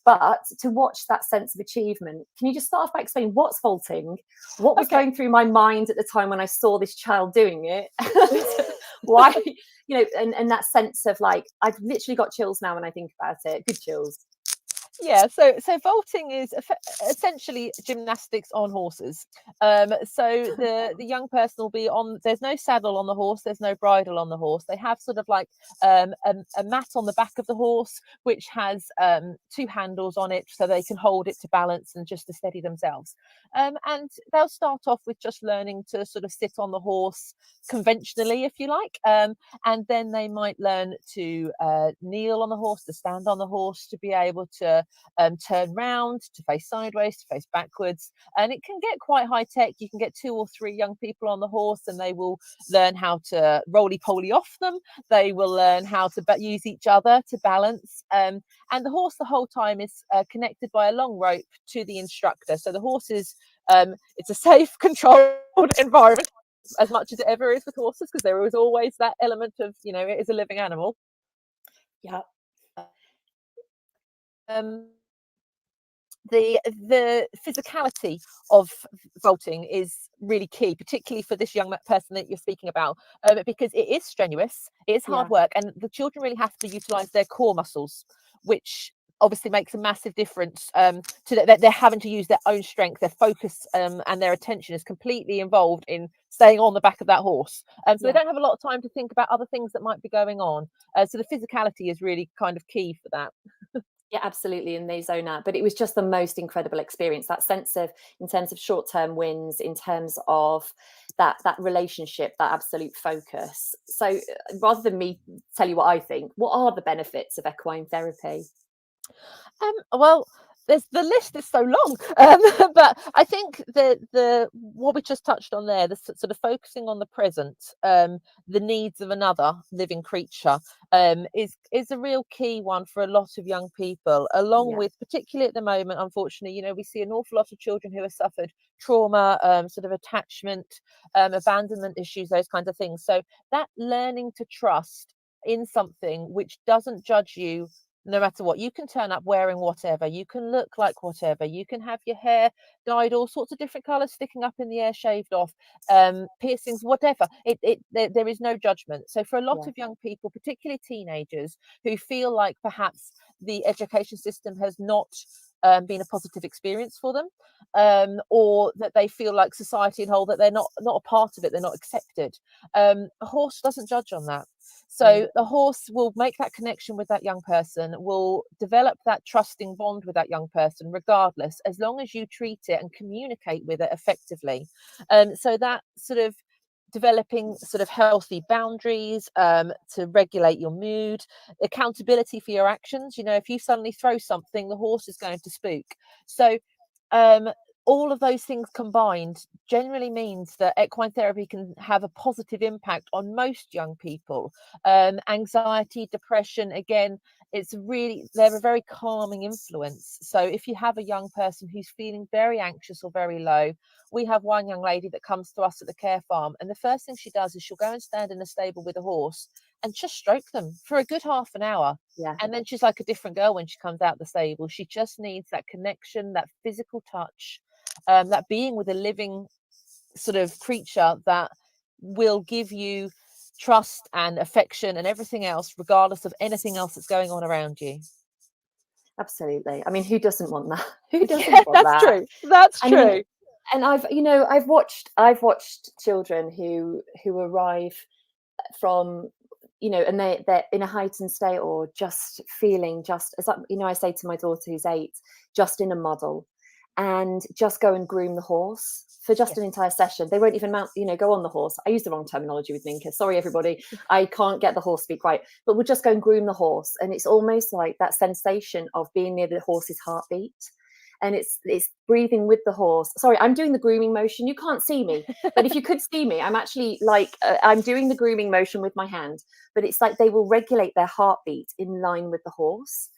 but to watch that sense of achievement, can you just start off by explaining what's vaulting, what was going through my mind at the time when I saw this child doing it, why, you know, and that sense of like, I've literally got chills now when I think about it, good chills. Yeah, so vaulting is essentially gymnastics on horses. So the young person will be on. There's no saddle on the horse. There's no bridle on the horse. They have sort of like a mat on the back of the horse, which has 2 handles on it, so they can hold it to balance and just to steady themselves. And they'll start off with just learning to sort of sit on the horse conventionally, if you like, and then they might learn to kneel on the horse, to stand on the horse, to be able to turn round, to face sideways, to face backwards. And it can get quite high tech. You can get 2 or 3 young people on the horse and they will learn how to roly-poly off them. They will learn how to use each other to balance. And the horse the whole time is connected by a long rope to the instructor. So the horse is, it's a safe, controlled environment, as much as it ever is with horses, because there is always that element of, you know, it is a living animal. Yeah. The physicality of vaulting is really key, particularly for this young person that you're speaking about, because it is strenuous, it is hard work, and the children really have to utilize their core muscles, which obviously makes a massive difference to that. They're having to use their own strength, their focus, and their attention is completely involved in staying on the back of that horse. So they don't have a lot of time to think about other things that might be going on. So the physicality is really kind of key for that. Yeah, absolutely. And they zone out. But it was just the most incredible experience, that sense of, in terms of short-term wins, in terms of that relationship, that absolute focus. So rather than me tell you what I think, what are the benefits of equine therapy? Well, the list is so long, but I think the what we just touched on there, the sort of focusing on the present, the needs of another living creature, is a real key one for a lot of young people. Along with, particularly at the moment, unfortunately, you know, we see an awful lot of children who have suffered trauma, sort of attachment, abandonment issues, those kinds of things. So that learning to trust in something which doesn't judge you no matter what. You can turn up wearing whatever, you can look like whatever, you can have your hair dyed all sorts of different colors, sticking up in the air, shaved off, piercings, whatever. There is no judgment. So for a lot of young people, particularly teenagers, who feel like perhaps the education system has not been a positive experience for them, or that they feel like society in whole, that they're not a part of it, they're not accepted, a horse doesn't judge on that. So the horse will make that connection with that young person, will develop that trusting bond with that young person, regardless, as long as you treat it and communicate with it effectively. So that sort of developing sort of healthy boundaries, to regulate your mood, accountability for your actions. You know, if you suddenly throw something, the horse is going to spook. So all of those things combined generally means that equine therapy can have a positive impact on most young people. Anxiety, depression, again, they're a very calming influence. So if you have a young person who's feeling very anxious or very low, we have one young lady that comes to us at the care farm, and the first thing she does is she'll go and stand in a stable with a horse and just stroke them for a good half an hour. Yeah. And then she's like a different girl when she comes out the stable. She just needs that connection, that physical touch, that being with a living sort of creature that will give you trust and affection and everything else, regardless of anything else that's going on around you. Absolutely. I mean, who doesn't want that? Who doesn't Yeah, want that's that? true. That's I mean, true. and I've watched children who arrive from, and they're in a heightened state, or just feeling, just as I say to my daughter who's 8, just in a muddle, and just go and groom the horse for just an entire session. They won't even go on the horse. I use the wrong terminology with Minka. Sorry, everybody. I can't get the horse speak right, but we'll just go and groom the horse. And it's almost like that sensation of being near the horse's heartbeat. And it's breathing with the horse. Sorry, I'm doing the grooming motion. You can't see me, but if you could see me, I'm actually like, I'm doing the grooming motion with my hand, but it's like they will regulate their heartbeat in line with the horse.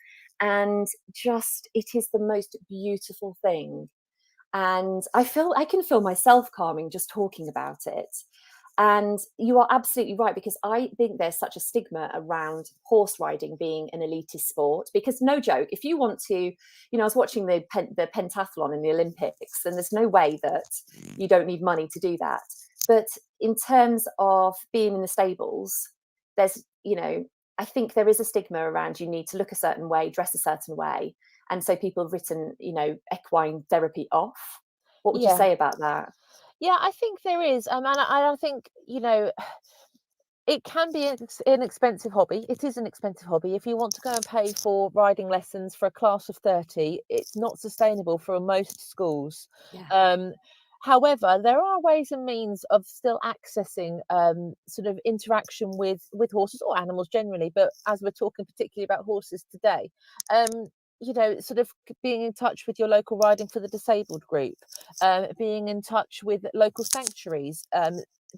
And just, it is the most beautiful thing. And I can feel myself calming just talking about it. And you are absolutely right, because I think there's such a stigma around horse riding being an elitist sport. Because no joke, if you want to, I was watching the pentathlon in the Olympics, and there's no way that you don't need money to do that. But in terms of being in the stables, there's, I think there is a stigma around, you need to look a certain way, dress a certain way. And so people have written, equine therapy off. What would you say about that? Yeah, I think there is. And I think, it can be an expensive hobby. It is an expensive hobby. If you want to go and pay for riding lessons for a class of 30, it's not sustainable for most schools. Yeah. However, there are ways and means of still accessing sort of interaction with horses or animals generally. But as we're talking particularly about horses today, sort of being in touch with your local Riding for the Disabled group, being in touch with local sanctuaries,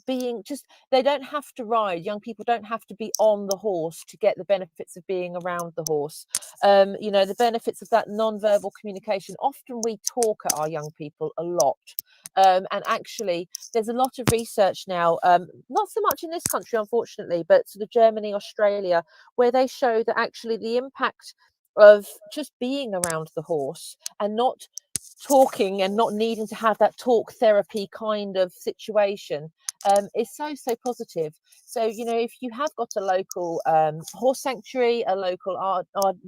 they don't have to ride. Young people don't have to be on the horse to get the benefits of being around the horse. The benefits of that non-verbal communication. Often we talk at our young people a lot. And actually, there's a lot of research now, not so much in this country, unfortunately, but sort of Germany, Australia, where they show that actually the impact of just being around the horse and not talking and not needing to have that talk therapy kind of situation is so positive. So if you have got a local horse sanctuary, a local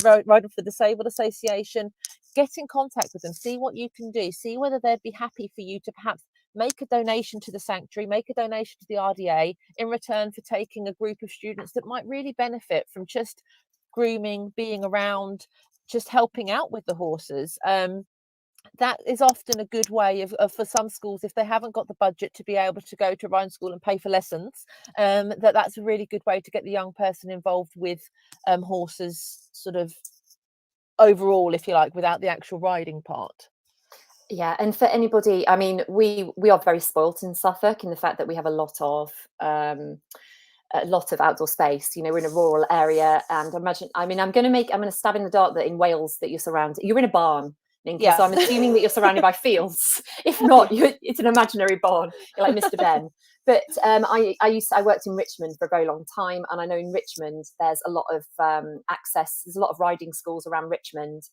Riding for the Disabled association, get in contact with them, see what you can do, see whether they'd be happy for you to perhaps make a donation to the sanctuary, make a donation to the RDA in return for taking a group of students that might really benefit from just grooming, being around, just helping out with the horses. That is often a good way of for some schools, if they haven't got the budget to be able to go to riding school and pay for lessons, that's a really good way to get the young person involved with horses sort of overall, if you like, without the actual riding part. Yeah, and for anybody, I mean, we are very spoilt in Suffolk in the fact that we have a lot of outdoor space. We're in a rural area, and I'm going to stab in the dark that in Wales that you're in a barn, Ninka. Yeah. So I'm assuming that you're surrounded by fields. If not, it's an imaginary barn. You're like Mr. Ben. But I worked in Richmond for a very long time, and I know in Richmond there's a lot of access. There's a lot of riding schools around Richmond,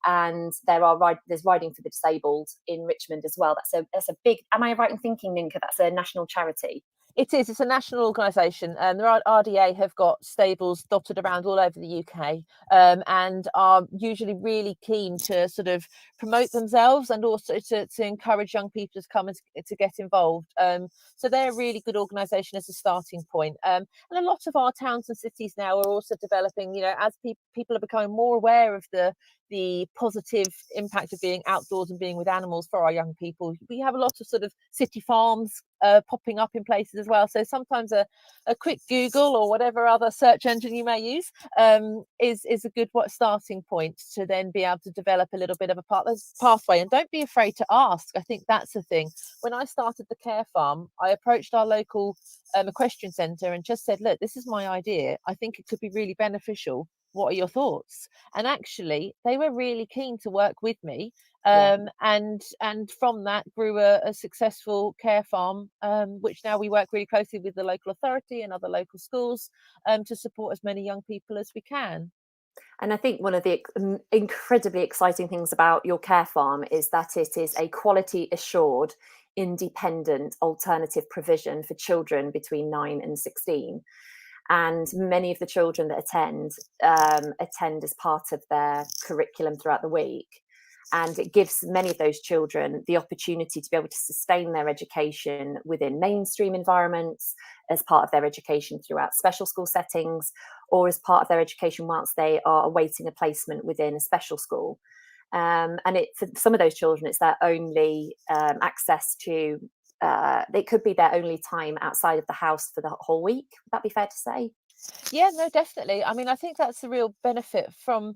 and there's Riding for the Disabled in Richmond as well. That's a big. Am I right in thinking, Ninka, that's a national charity? It is. It's a national organisation, and the RDA have got stables dotted around all over the UK, and are usually really keen to sort of promote themselves and also to encourage young people to come and to get involved. So they're a really good organisation as a starting point. And a lot of our towns and cities now are also developing. As people are becoming more aware of the the positive impact of being outdoors and being with animals for our young people. We have a lot of sort of city farms popping up in places as well. So sometimes a quick Google or whatever other search engine you may use is a good starting point to then be able to develop a little bit of a pathway. And don't be afraid to ask. I think that's the thing. When I started the care farm, I approached our local equestrian centre and just said, look, this is my idea. I think it could be really beneficial. What are your thoughts? And actually, they were really keen to work with me. And from that grew a successful care farm, which now we work really closely with the local authority and other local schools to support as many young people as we can. And I think one of the incredibly exciting things about your care farm is that it is a quality assured, independent alternative provision for children between 9 and 16. And many of the children that attend as part of their curriculum throughout the week. And it gives many of those children the opportunity to be able to sustain their education within mainstream environments, as part of their education throughout special school settings, or as part of their education whilst they are awaiting a placement within a special school. And for some of those children, it's their only access to, it could be their only time outside of the house for the whole week. Would that be fair to say? Yeah, no, definitely. I mean, I think that's the real benefit from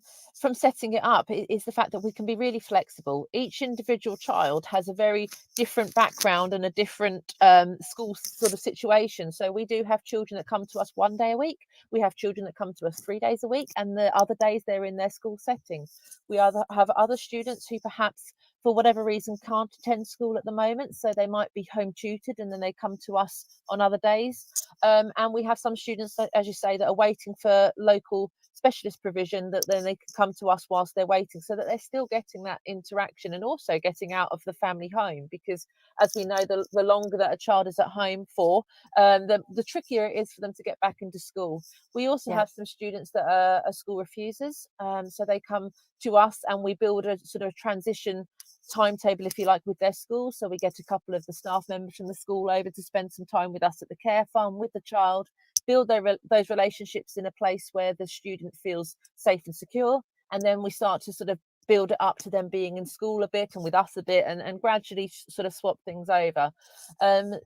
setting it up is the fact that we can be really flexible. Each individual child has a very different background and a different school sort of situation. So we do have children that come to us 1 day a week. We have children that come to us 3 days a week, and the other days they're in their school setting. We have other students who perhaps, for whatever reason, can't attend school at the moment, so they might be home tutored and then they come to us on other days. And we have some students that, as you say, that are waiting for local specialist provision, that then they can come to us whilst they're waiting, so that they're still getting that interaction and also getting out of the family home. Because as we know, the longer that a child is at home for, the trickier it is for them to get back into school. We also have some students that are school refusers, so they come to us and we build a sort of transition timetable, if you like, with their school. So we get a couple of the staff members from the school over to spend some time with us at the care farm with the child, build those relationships in a place where the student feels safe and secure, and then we start to sort of build it up to them being in school a bit and with us a bit, and gradually sort of swap things over.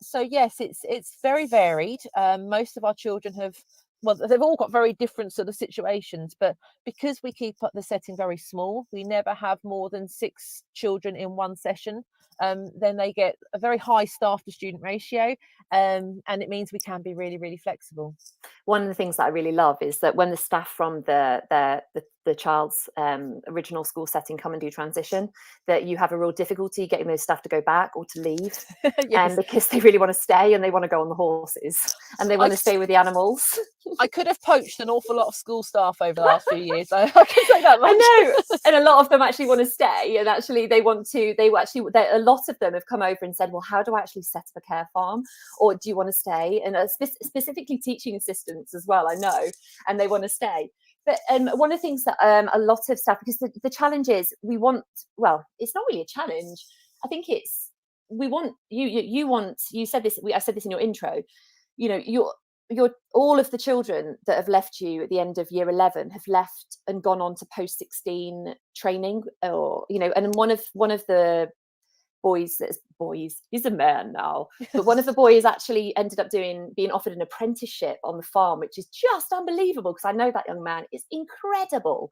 So yes, it's very varied. Most of our children they've all got very different sort of situations, but because we keep the setting very small, we never have more than 6 children in one session. Then they get a very high staff to student ratio, and it means we can be really, really flexible. One of the things that I really love is that when the staff from the child's original school setting come and do transition, that you have a real difficulty getting those staff to go back or to leave. Yes. Because they really want to stay and they want to go on the horses and they want to stay with the animals. I could have poached an awful lot of school staff over the last few years. I can say that much. I know, and a lot of them actually want to stay, and actually a lot of them have come over and said, well, how do I actually set up a care farm, or do you want to stay? And specifically teaching assistants as well, I know, and they want to stay. But one of the things that a lot of staff, because the challenge is it's not really a challenge. I think it's, you said this, I said this in your intro, you're all of the children that have left you at the end of year 11 have left and gone on to post 16 training, or and one of the boys, he's a man now, but one of the boys actually ended up being offered an apprenticeship on the farm, which is just unbelievable, because I know that young man is incredible.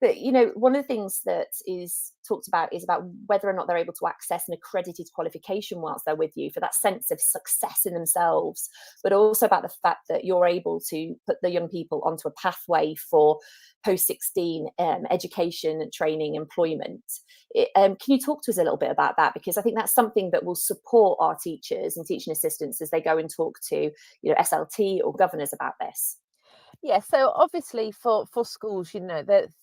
But one of the things that is talked about is about whether or not they're able to access an accredited qualification whilst they're with you, for that sense of success in themselves, but also about the fact that you're able to put the young people onto a pathway for post-16 education, training, employment. Can you talk to us a little bit about that? Because I think that's something that will support our teachers and teaching assistants as they go and talk to SLT or governors about this. Yeah, so obviously for schools,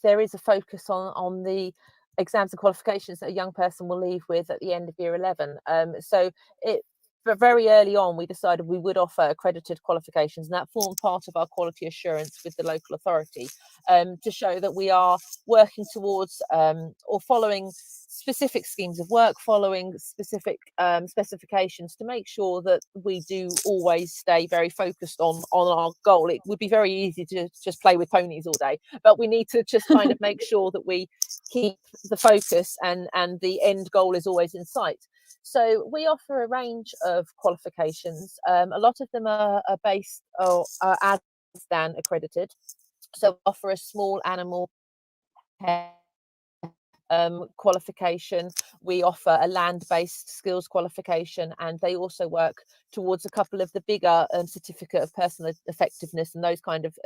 there is a focus on the exams and qualifications that a young person will leave with at the end of year 11. So but very early on, we decided we would offer accredited qualifications, and that formed part of our quality assurance with the local authority, to show that we are working towards or following specific schemes of work, following specific specifications, to make sure that we do always stay very focused on our goal. It would be very easy to just play with ponies all day, but we need to just kind of make sure that we keep the focus and the end goal is always in sight. So we offer a range of qualifications. A lot of them are based or are ASDAN accredited. So we offer a small animal care qualification. We offer a land-based skills qualification, and they also work towards a couple of the bigger certificate of personal effectiveness and those kind of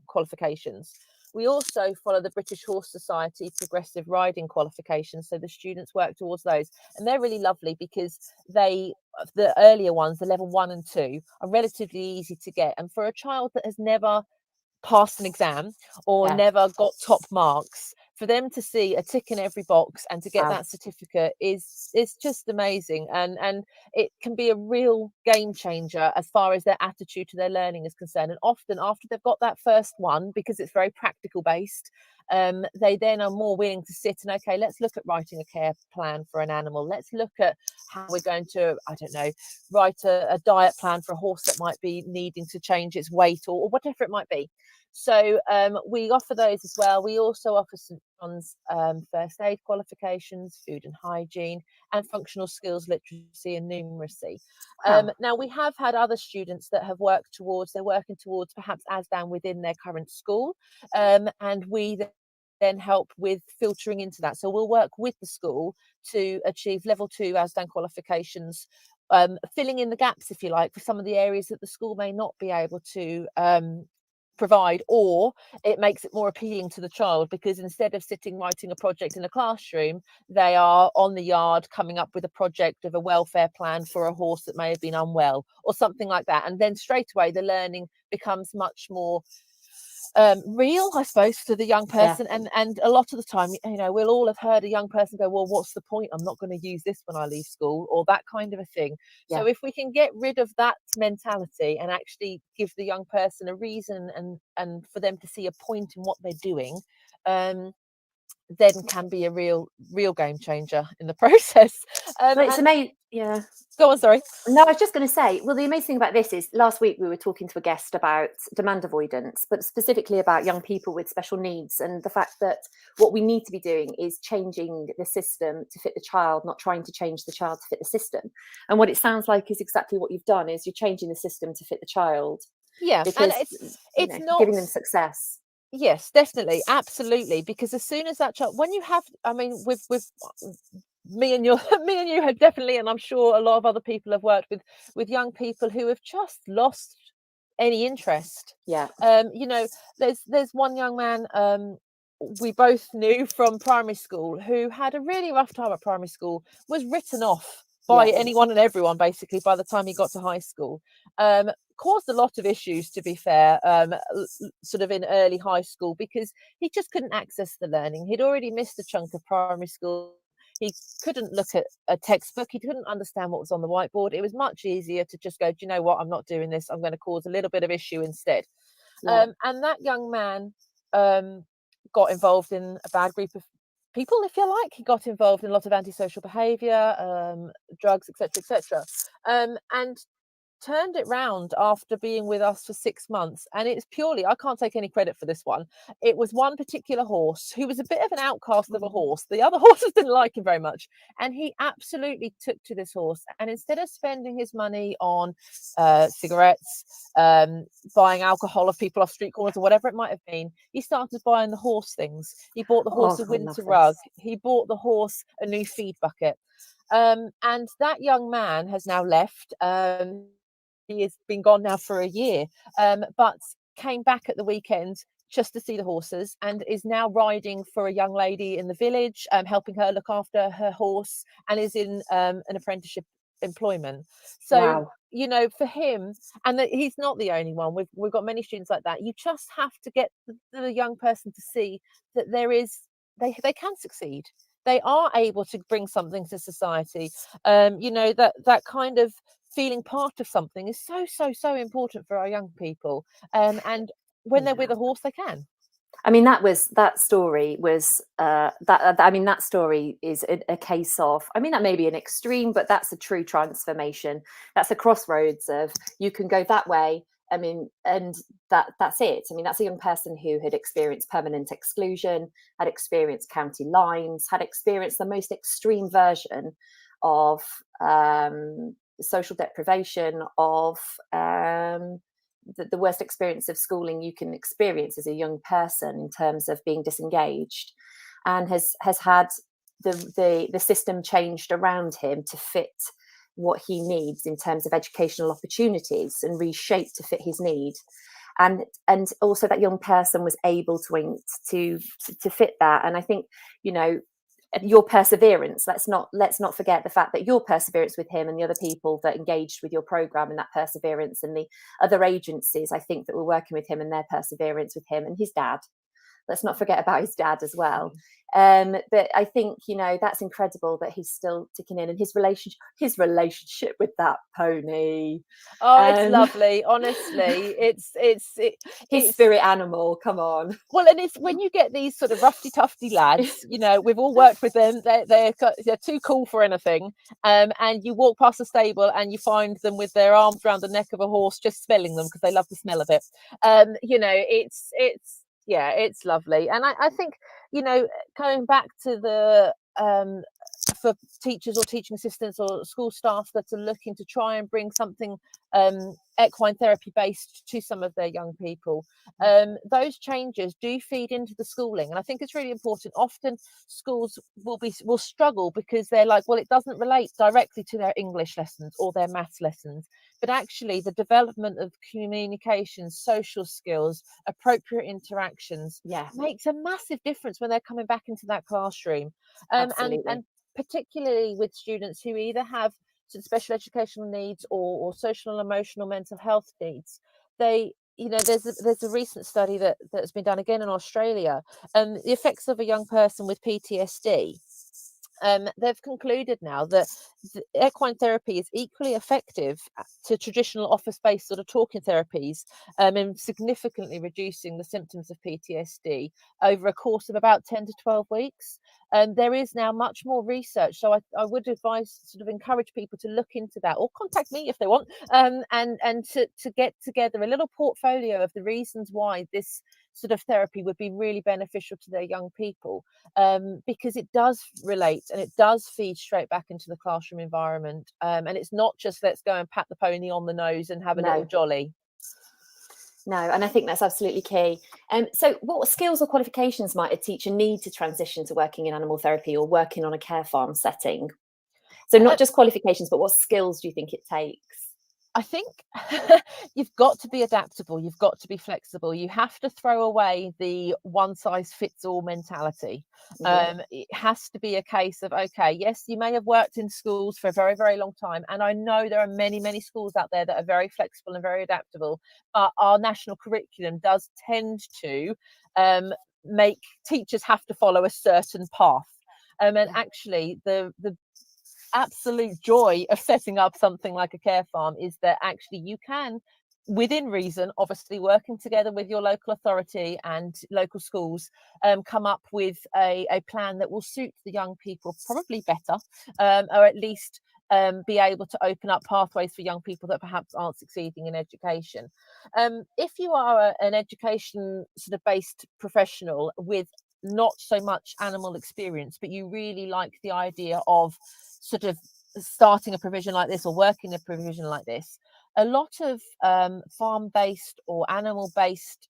qualifications. We also follow the British Horse Society progressive riding qualifications, so the students work towards those, and they're really lovely because the earlier ones, the level 1 and 2, are relatively easy to get, and for a child that has never passed an exam or never got top marks, for them to see a tick in every box and to get that certificate is just amazing, and it can be a real game changer as far as their attitude to their learning is concerned. And often after they've got that first one, because it's very practical based, they then are more willing to sit and, okay, let's look at writing a care plan for an animal, let's look at how we're going to, I don't know, write a diet plan for a horse that might be needing to change its weight or whatever it might be. So we offer those as well. We also offer St John's first aid qualifications, food and hygiene, and functional skills literacy and numeracy. Now, we have had other students that have worked towards, they're working towards perhaps ASDAN within their current school, and we then help with filtering into that. So we'll work with the school to achieve level 2 ASDAN qualifications, filling in the gaps, if you like, for some of the areas that the school may not be able to provide, or it makes it more appealing to the child, because instead of sitting writing a project in a classroom, they are on the yard coming up with a project of a welfare plan for a horse that may have been unwell or something like that, and then straight away the learning becomes much more real, I suppose, to the young person. And a lot of the time, you know, we'll all have heard a young person go, well, what's the point, I'm not going to use this when I leave school, or that kind of a thing. So if we can get rid of that mentality and actually give the young person a reason and for them to see a point in what they're doing, then can be a real game changer in the process. Well, it's amazing. Go on, sorry. No, I was just going to say, well, the amazing thing about this is last week we were talking to a guest about demand avoidance, but specifically about young people with special needs, and the fact that what we need to be doing is changing the system to fit the child, not trying to change the child to fit the system. And what it sounds like is exactly what you've done, is you're changing the system to fit the child. Yeah, because and it's not giving them success. Yes, definitely, absolutely. Because as soon as that child, when you have, I mean, with me and you have definitely, and I'm sure a lot of other people have worked with young people who have just lost any interest. Yeah. You know, there's one young man we both knew from primary school who had a really rough time at primary school, was written off by anyone and everyone basically by the time he got to high school. Caused a lot of issues, to be fair, sort of in early high school, because he just couldn't access the learning. He'd already missed a chunk of primary school. He couldn't look at a textbook. He couldn't understand what was on the whiteboard. It was much easier to just go, do you know what, I'm not doing this, I'm going to cause a little bit of issue instead. And that young man got involved in a bad group of people, if you like. He got involved in a lot of antisocial behaviour, drugs, etc., and turned it round after being with us for 6 months. And it's purely, I can't take any credit for this one, it was one particular horse who was a bit of an outcast of a horse. The other horses didn't like him very much, and he absolutely took to this horse, and instead of spending his money on cigarettes, buying alcohol of people off street corners or whatever it might have been, he started buying the horse things. He bought the horse a winter rug, he bought the horse a new feed bucket, and that young man has now left. He has been gone now for a year, but came back at the weekend just to see the horses, and is now riding for a young lady in the village, helping her look after her horse, and is in an apprenticeship employment. So you know, for him, and he's not the only one, we've got many students like that. You just have to get the young person to see that they can succeed. They are able to bring something to society. You know, that kind of feeling part of something is so important for our young people. And when they're with a horse, they can. I mean, that story was that story is a case of, I mean, that may be an extreme, but that's a true transformation. That's a crossroads of, you can go that way. I mean, and that's it. I mean, that's a young person who had experienced permanent exclusion, had experienced county lines, had experienced the most extreme version of social deprivation, of the worst experience of schooling you can experience as a young person in terms of being disengaged, and has had the system changed around him to fit what he needs in terms of educational opportunities and reshaped to fit his need. And also that young person was able to fit that. And I think, you know, your perseverance, let's not forget the fact that your perseverance with him and the other people that engaged with your program, and that perseverance, and the other agencies, I think, that were working with him, and their perseverance with him, and his dad, let's not forget about his dad as well. But I think, you know, that's incredible that he's still ticking in, and his relationship with that pony. It's lovely, honestly. His spirit animal, come on. Well, and it's when you get these sort of roughy tufty lads, you know, we've all worked with them, they're too cool for anything, and you walk past the stable and you find them with their arms around the neck of a horse, just smelling them because they love the smell of it. You know, it's lovely. And I think, you know, going back to the for teachers or teaching assistants or school staff that are looking to try and bring something equine therapy based to some of their young people, those changes do feed into the schooling, and I think it's really important. Often schools will struggle because they're like, well, it doesn't relate directly to their English lessons or their maths lessons, but actually the development of communication, social skills, appropriate interactions makes a massive difference when they're coming back into that classroom. And particularly with students who either have special educational needs or social and emotional mental health needs, they, you know, there's a recent study that's been done again in Australia, the effects of a young person with PTSD. They've concluded now that equine therapy is equally effective to traditional office-based sort of talking therapies, in significantly reducing the symptoms of PTSD over a course of about 10 to 12 weeks. There is now much more research, so I would advise, sort of encourage people to look into that, or contact me if they want, and to get together a little portfolio of the reasons why this sort of therapy would be really beneficial to their young people, because it does relate and it does feed straight back into the classroom environment, and it's not just let's go and pat the pony on the nose and have a little jolly. No, and I think that's absolutely key. So what skills or qualifications might a teacher need to transition to working in animal therapy or working on a care farm setting? So not just qualifications, but what skills do you think it takes? I think you've got to be adaptable. You've got to be flexible. You have to throw away the one size fits all mentality. It has to be a case of, okay, yes, you may have worked in schools for a very, very long time. And I know there are many, many schools out there that are very flexible and very adaptable. But our national curriculum does tend to make teachers have to follow a certain path. And actually, the absolute joy of setting up something like a care farm is that actually you can, within reason, obviously working together with your local authority and local schools, come up with a plan that will suit the young people probably better, or at least be able to open up pathways for young people that perhaps aren't succeeding in education. If you are an education sort of based professional with not so much animal experience, but you really like the idea of sort of starting a provision like this or working a provision like this, a lot of farm-based or animal-based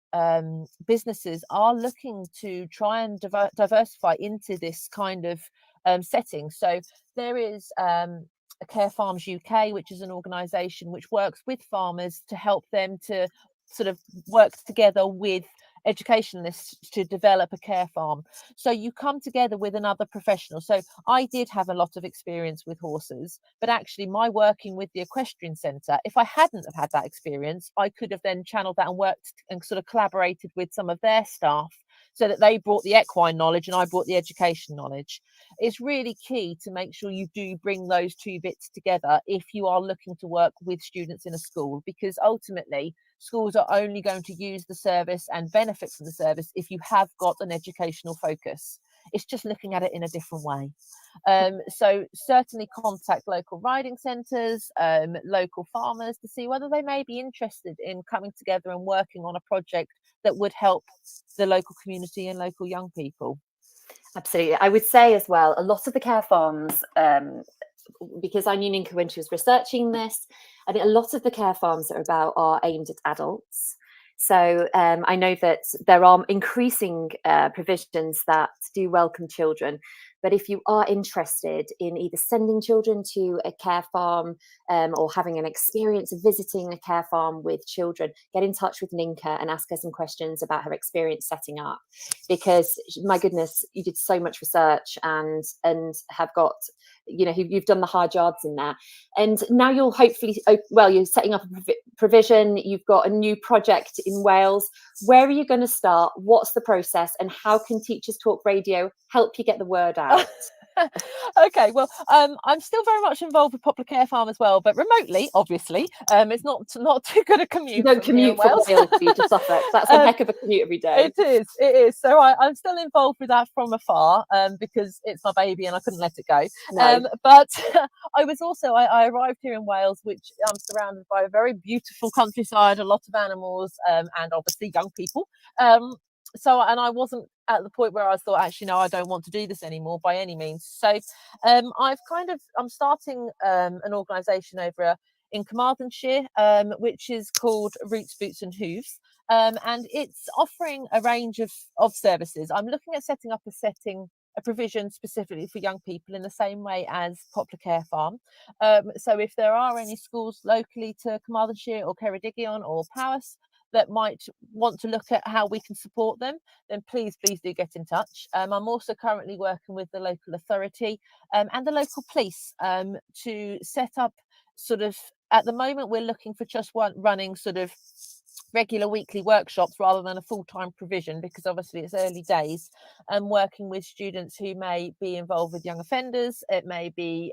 businesses are looking to try and diversify into this kind of setting. So there is Care Farms UK, which is an organisation which works with farmers to help them to sort of work together with educationalists to develop a care farm. So you come together with another professional. So I did have a lot of experience with horses, but actually my working with the equestrian centre, if I hadn't have had that experience, I could have then channeled that and worked and sort of collaborated with some of their staff so that they brought the equine knowledge and I brought the education knowledge. It's really key to make sure you do bring those two bits together if you are looking to work with students in a school, because ultimately schools are only going to use the service and benefit from the service if you have got an educational focus. It's just looking at it in a different way. So certainly contact local riding centres, local farmers, to see whether they may be interested in coming together and working on a project that would help the local community and local young people. Absolutely. I would say as well, a lot of the care farms, because I knew Ninka when she was researching this, I think a lot of the care farms that are about are aimed at adults. So I know that there are increasing provisions that do welcome children. But if you are interested in either sending children to a care farm or having an experience of visiting a care farm with children, get in touch with Ninka and ask her some questions about her experience setting up. Because my goodness, you did so much research and have got, you know, you've done the hard yards in that. And now you'll hopefully, well, you're setting up a provision. You've got a new project in Wales. Where are you going to start? What's the process? And how can Teachers Talk Radio help you get the word out? Okay, well, I'm still very much involved with Poplar Care Farm as well, but remotely, obviously. It's not too good a commute. You don't commute from Wales to Suffolk. That's a heck of a commute every day. It is. So I'm still involved with that from afar, because it's my baby and I couldn't let it go. No. But I was also, I arrived here in Wales, which I'm surrounded by a very beautiful countryside, a lot of animals, and obviously young people. So, and I wasn't at the point where I thought, actually, no, I don't want to do this anymore by any means. So I'm starting an organisation over in Carmarthenshire, which is called Roots, Boots and Hooves. And it's offering a range of services. I'm looking at setting up a provision specifically for young people in the same way as Poplar Care Farm. So if there are any schools locally to Carmarthenshire or Ceredigion or Powys that might want to look at how we can support them, then please do get in touch. I'm also currently working with the local authority and the local police to set up sort of, at the moment we're looking for just running sort of regular weekly workshops rather than a full-time provision, because obviously it's early days, and working with students who may be involved with young offenders. It may be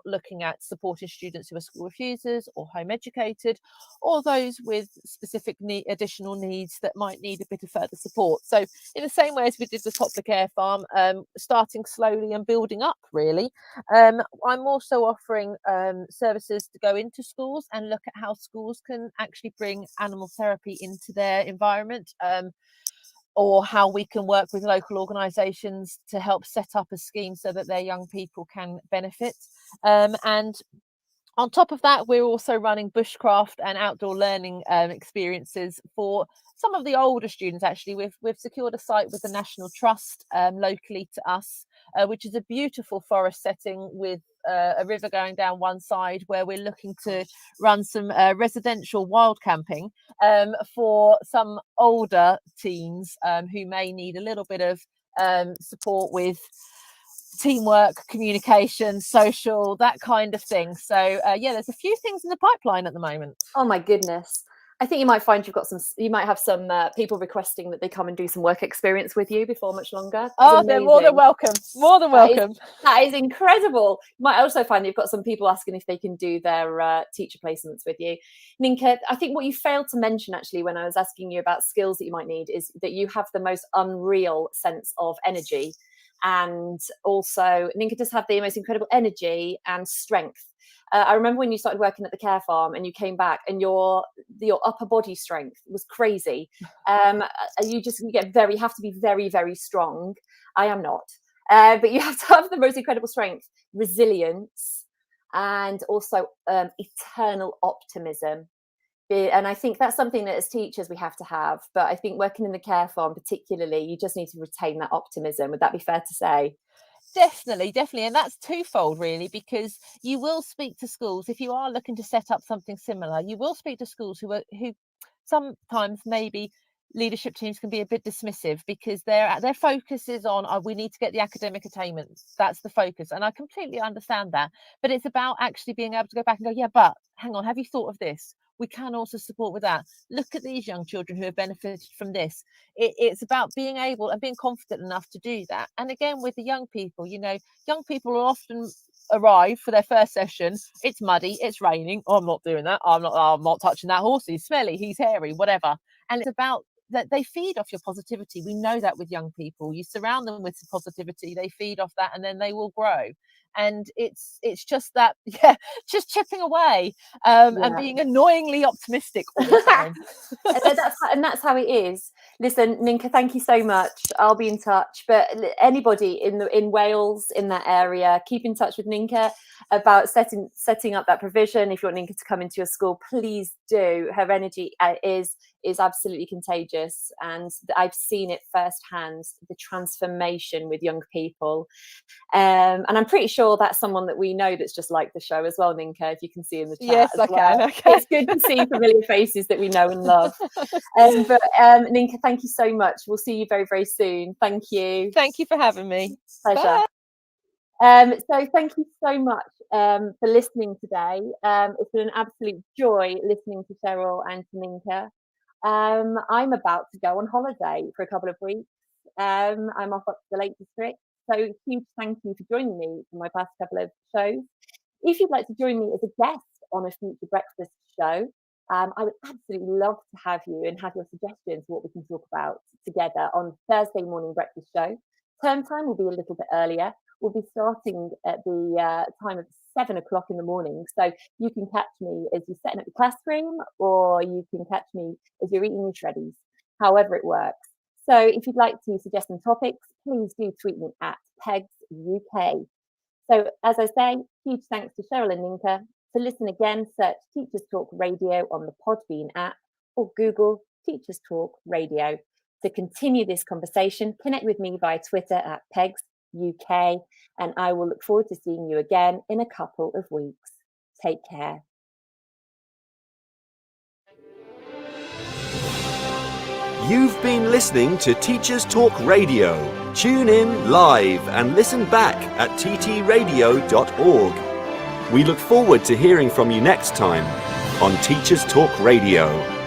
looking at supporting students who are school refusers or home educated, or those with specific additional needs that might need a bit of further support. So in the same way as we did with Poplar Care Farm, starting slowly and building up really. I'm also offering services to go into schools and look at how schools can actually bring animal therapy into their environment, or how we can work with local organisations to help set up a scheme so that their young people can benefit. And on top of that, we're also running bushcraft and outdoor learning experiences for some of the older students. Actually, we've secured a site with the National Trust locally to us, which is a beautiful forest setting with a river going down one side, where we're looking to run some residential wild camping for some older teens who may need a little bit of support with teamwork, communication, social, that kind of thing. So yeah, there's a few things in the pipeline at the moment. Oh my goodness. I think you might find you might have some people requesting that they come and do some work experience with you before much longer. Oh, they're more than welcome. More than welcome. That is incredible. You might also find you've got some people asking if they can do their teacher placements with you. Ninka, I think what you failed to mention actually when I was asking you about skills that you might need is that you have the most unreal sense of energy. And also Ninka does have the most incredible energy and strength. I remember when you started working at the care farm and you came back and your upper body strength was crazy. You have to be very, very strong. I am not. But you have to have the most incredible strength, resilience, and also eternal optimism. And I think that's something that as teachers we have to have. But I think working in the care farm particularly, you just need to retain that optimism. Would that be fair to say? Definitely. And that's twofold really, because you will speak to schools if you are looking to set up something similar. You will speak to schools who sometimes maybe leadership teams can be a bit dismissive, because their focus is on we need to get the academic attainment. That's the focus, and I completely understand that. But it's about actually being able to go back and go, yeah, but hang on, have you thought of this? we can also support with that. Look at these young children who have benefited from this. It's about being able and being confident enough to do that. And again, with the young people, young people will often arrive for their first session. It's muddy, it's raining. Oh, I'm not doing that. I'm not touching that horse. He's smelly, he's hairy, whatever. And it's about that they feed off your positivity. We know that with young people, you surround them with positivity, they feed off that, and then they will grow. And it's just that, just chipping away and being annoyingly optimistic all the time. That's how it is. Listen, Ninka, thank you so much. I'll be in touch. But anybody in Wales, in that area, keep in touch with Ninka about setting up that provision. If you want Ninka to come into your school, please do. Her energy is absolutely contagious, and I've seen it firsthand, the transformation with young people. And I'm pretty sure that's someone that we know that's just like the show as well, Ninka, if you can see in the chat. Yes, I can. Okay. It's good to see familiar faces that we know and love. But Ninka, thank you so much. We'll see you very, very soon. Thank you. Thank you for having me. Pleasure. So thank you so much for listening today. It's been an absolute joy listening to Cheryl and to Ninka. I'm about to go on holiday for a couple of weeks. I'm off up to the Lake District. So huge thank you for joining me for my past couple of shows. If you'd like to join me as a guest on a future breakfast show, I would absolutely love to have you and have your suggestions for what we can talk about together on Thursday morning breakfast show. Term time will be a little bit earlier. We'll be starting at the time of 7 o'clock in the morning. So you can catch me as you're setting up the classroom, or you can catch me as you're eating your shreddies, however it works. So if you'd like to suggest some topics, please do tweet me at Pegs UK. So as I say, huge thanks to Cheryl and Ninka. To listen again, search Teachers Talk Radio on the Podbean app or Google Teachers Talk Radio. To continue this conversation, connect with me via Twitter at Pegs UK, and I will look forward to seeing you again in a couple of weeks. Take care. You've been listening to Teachers Talk Radio. Tune in live and listen back at ttradio.org. We look forward to hearing from you next time on Teachers Talk Radio.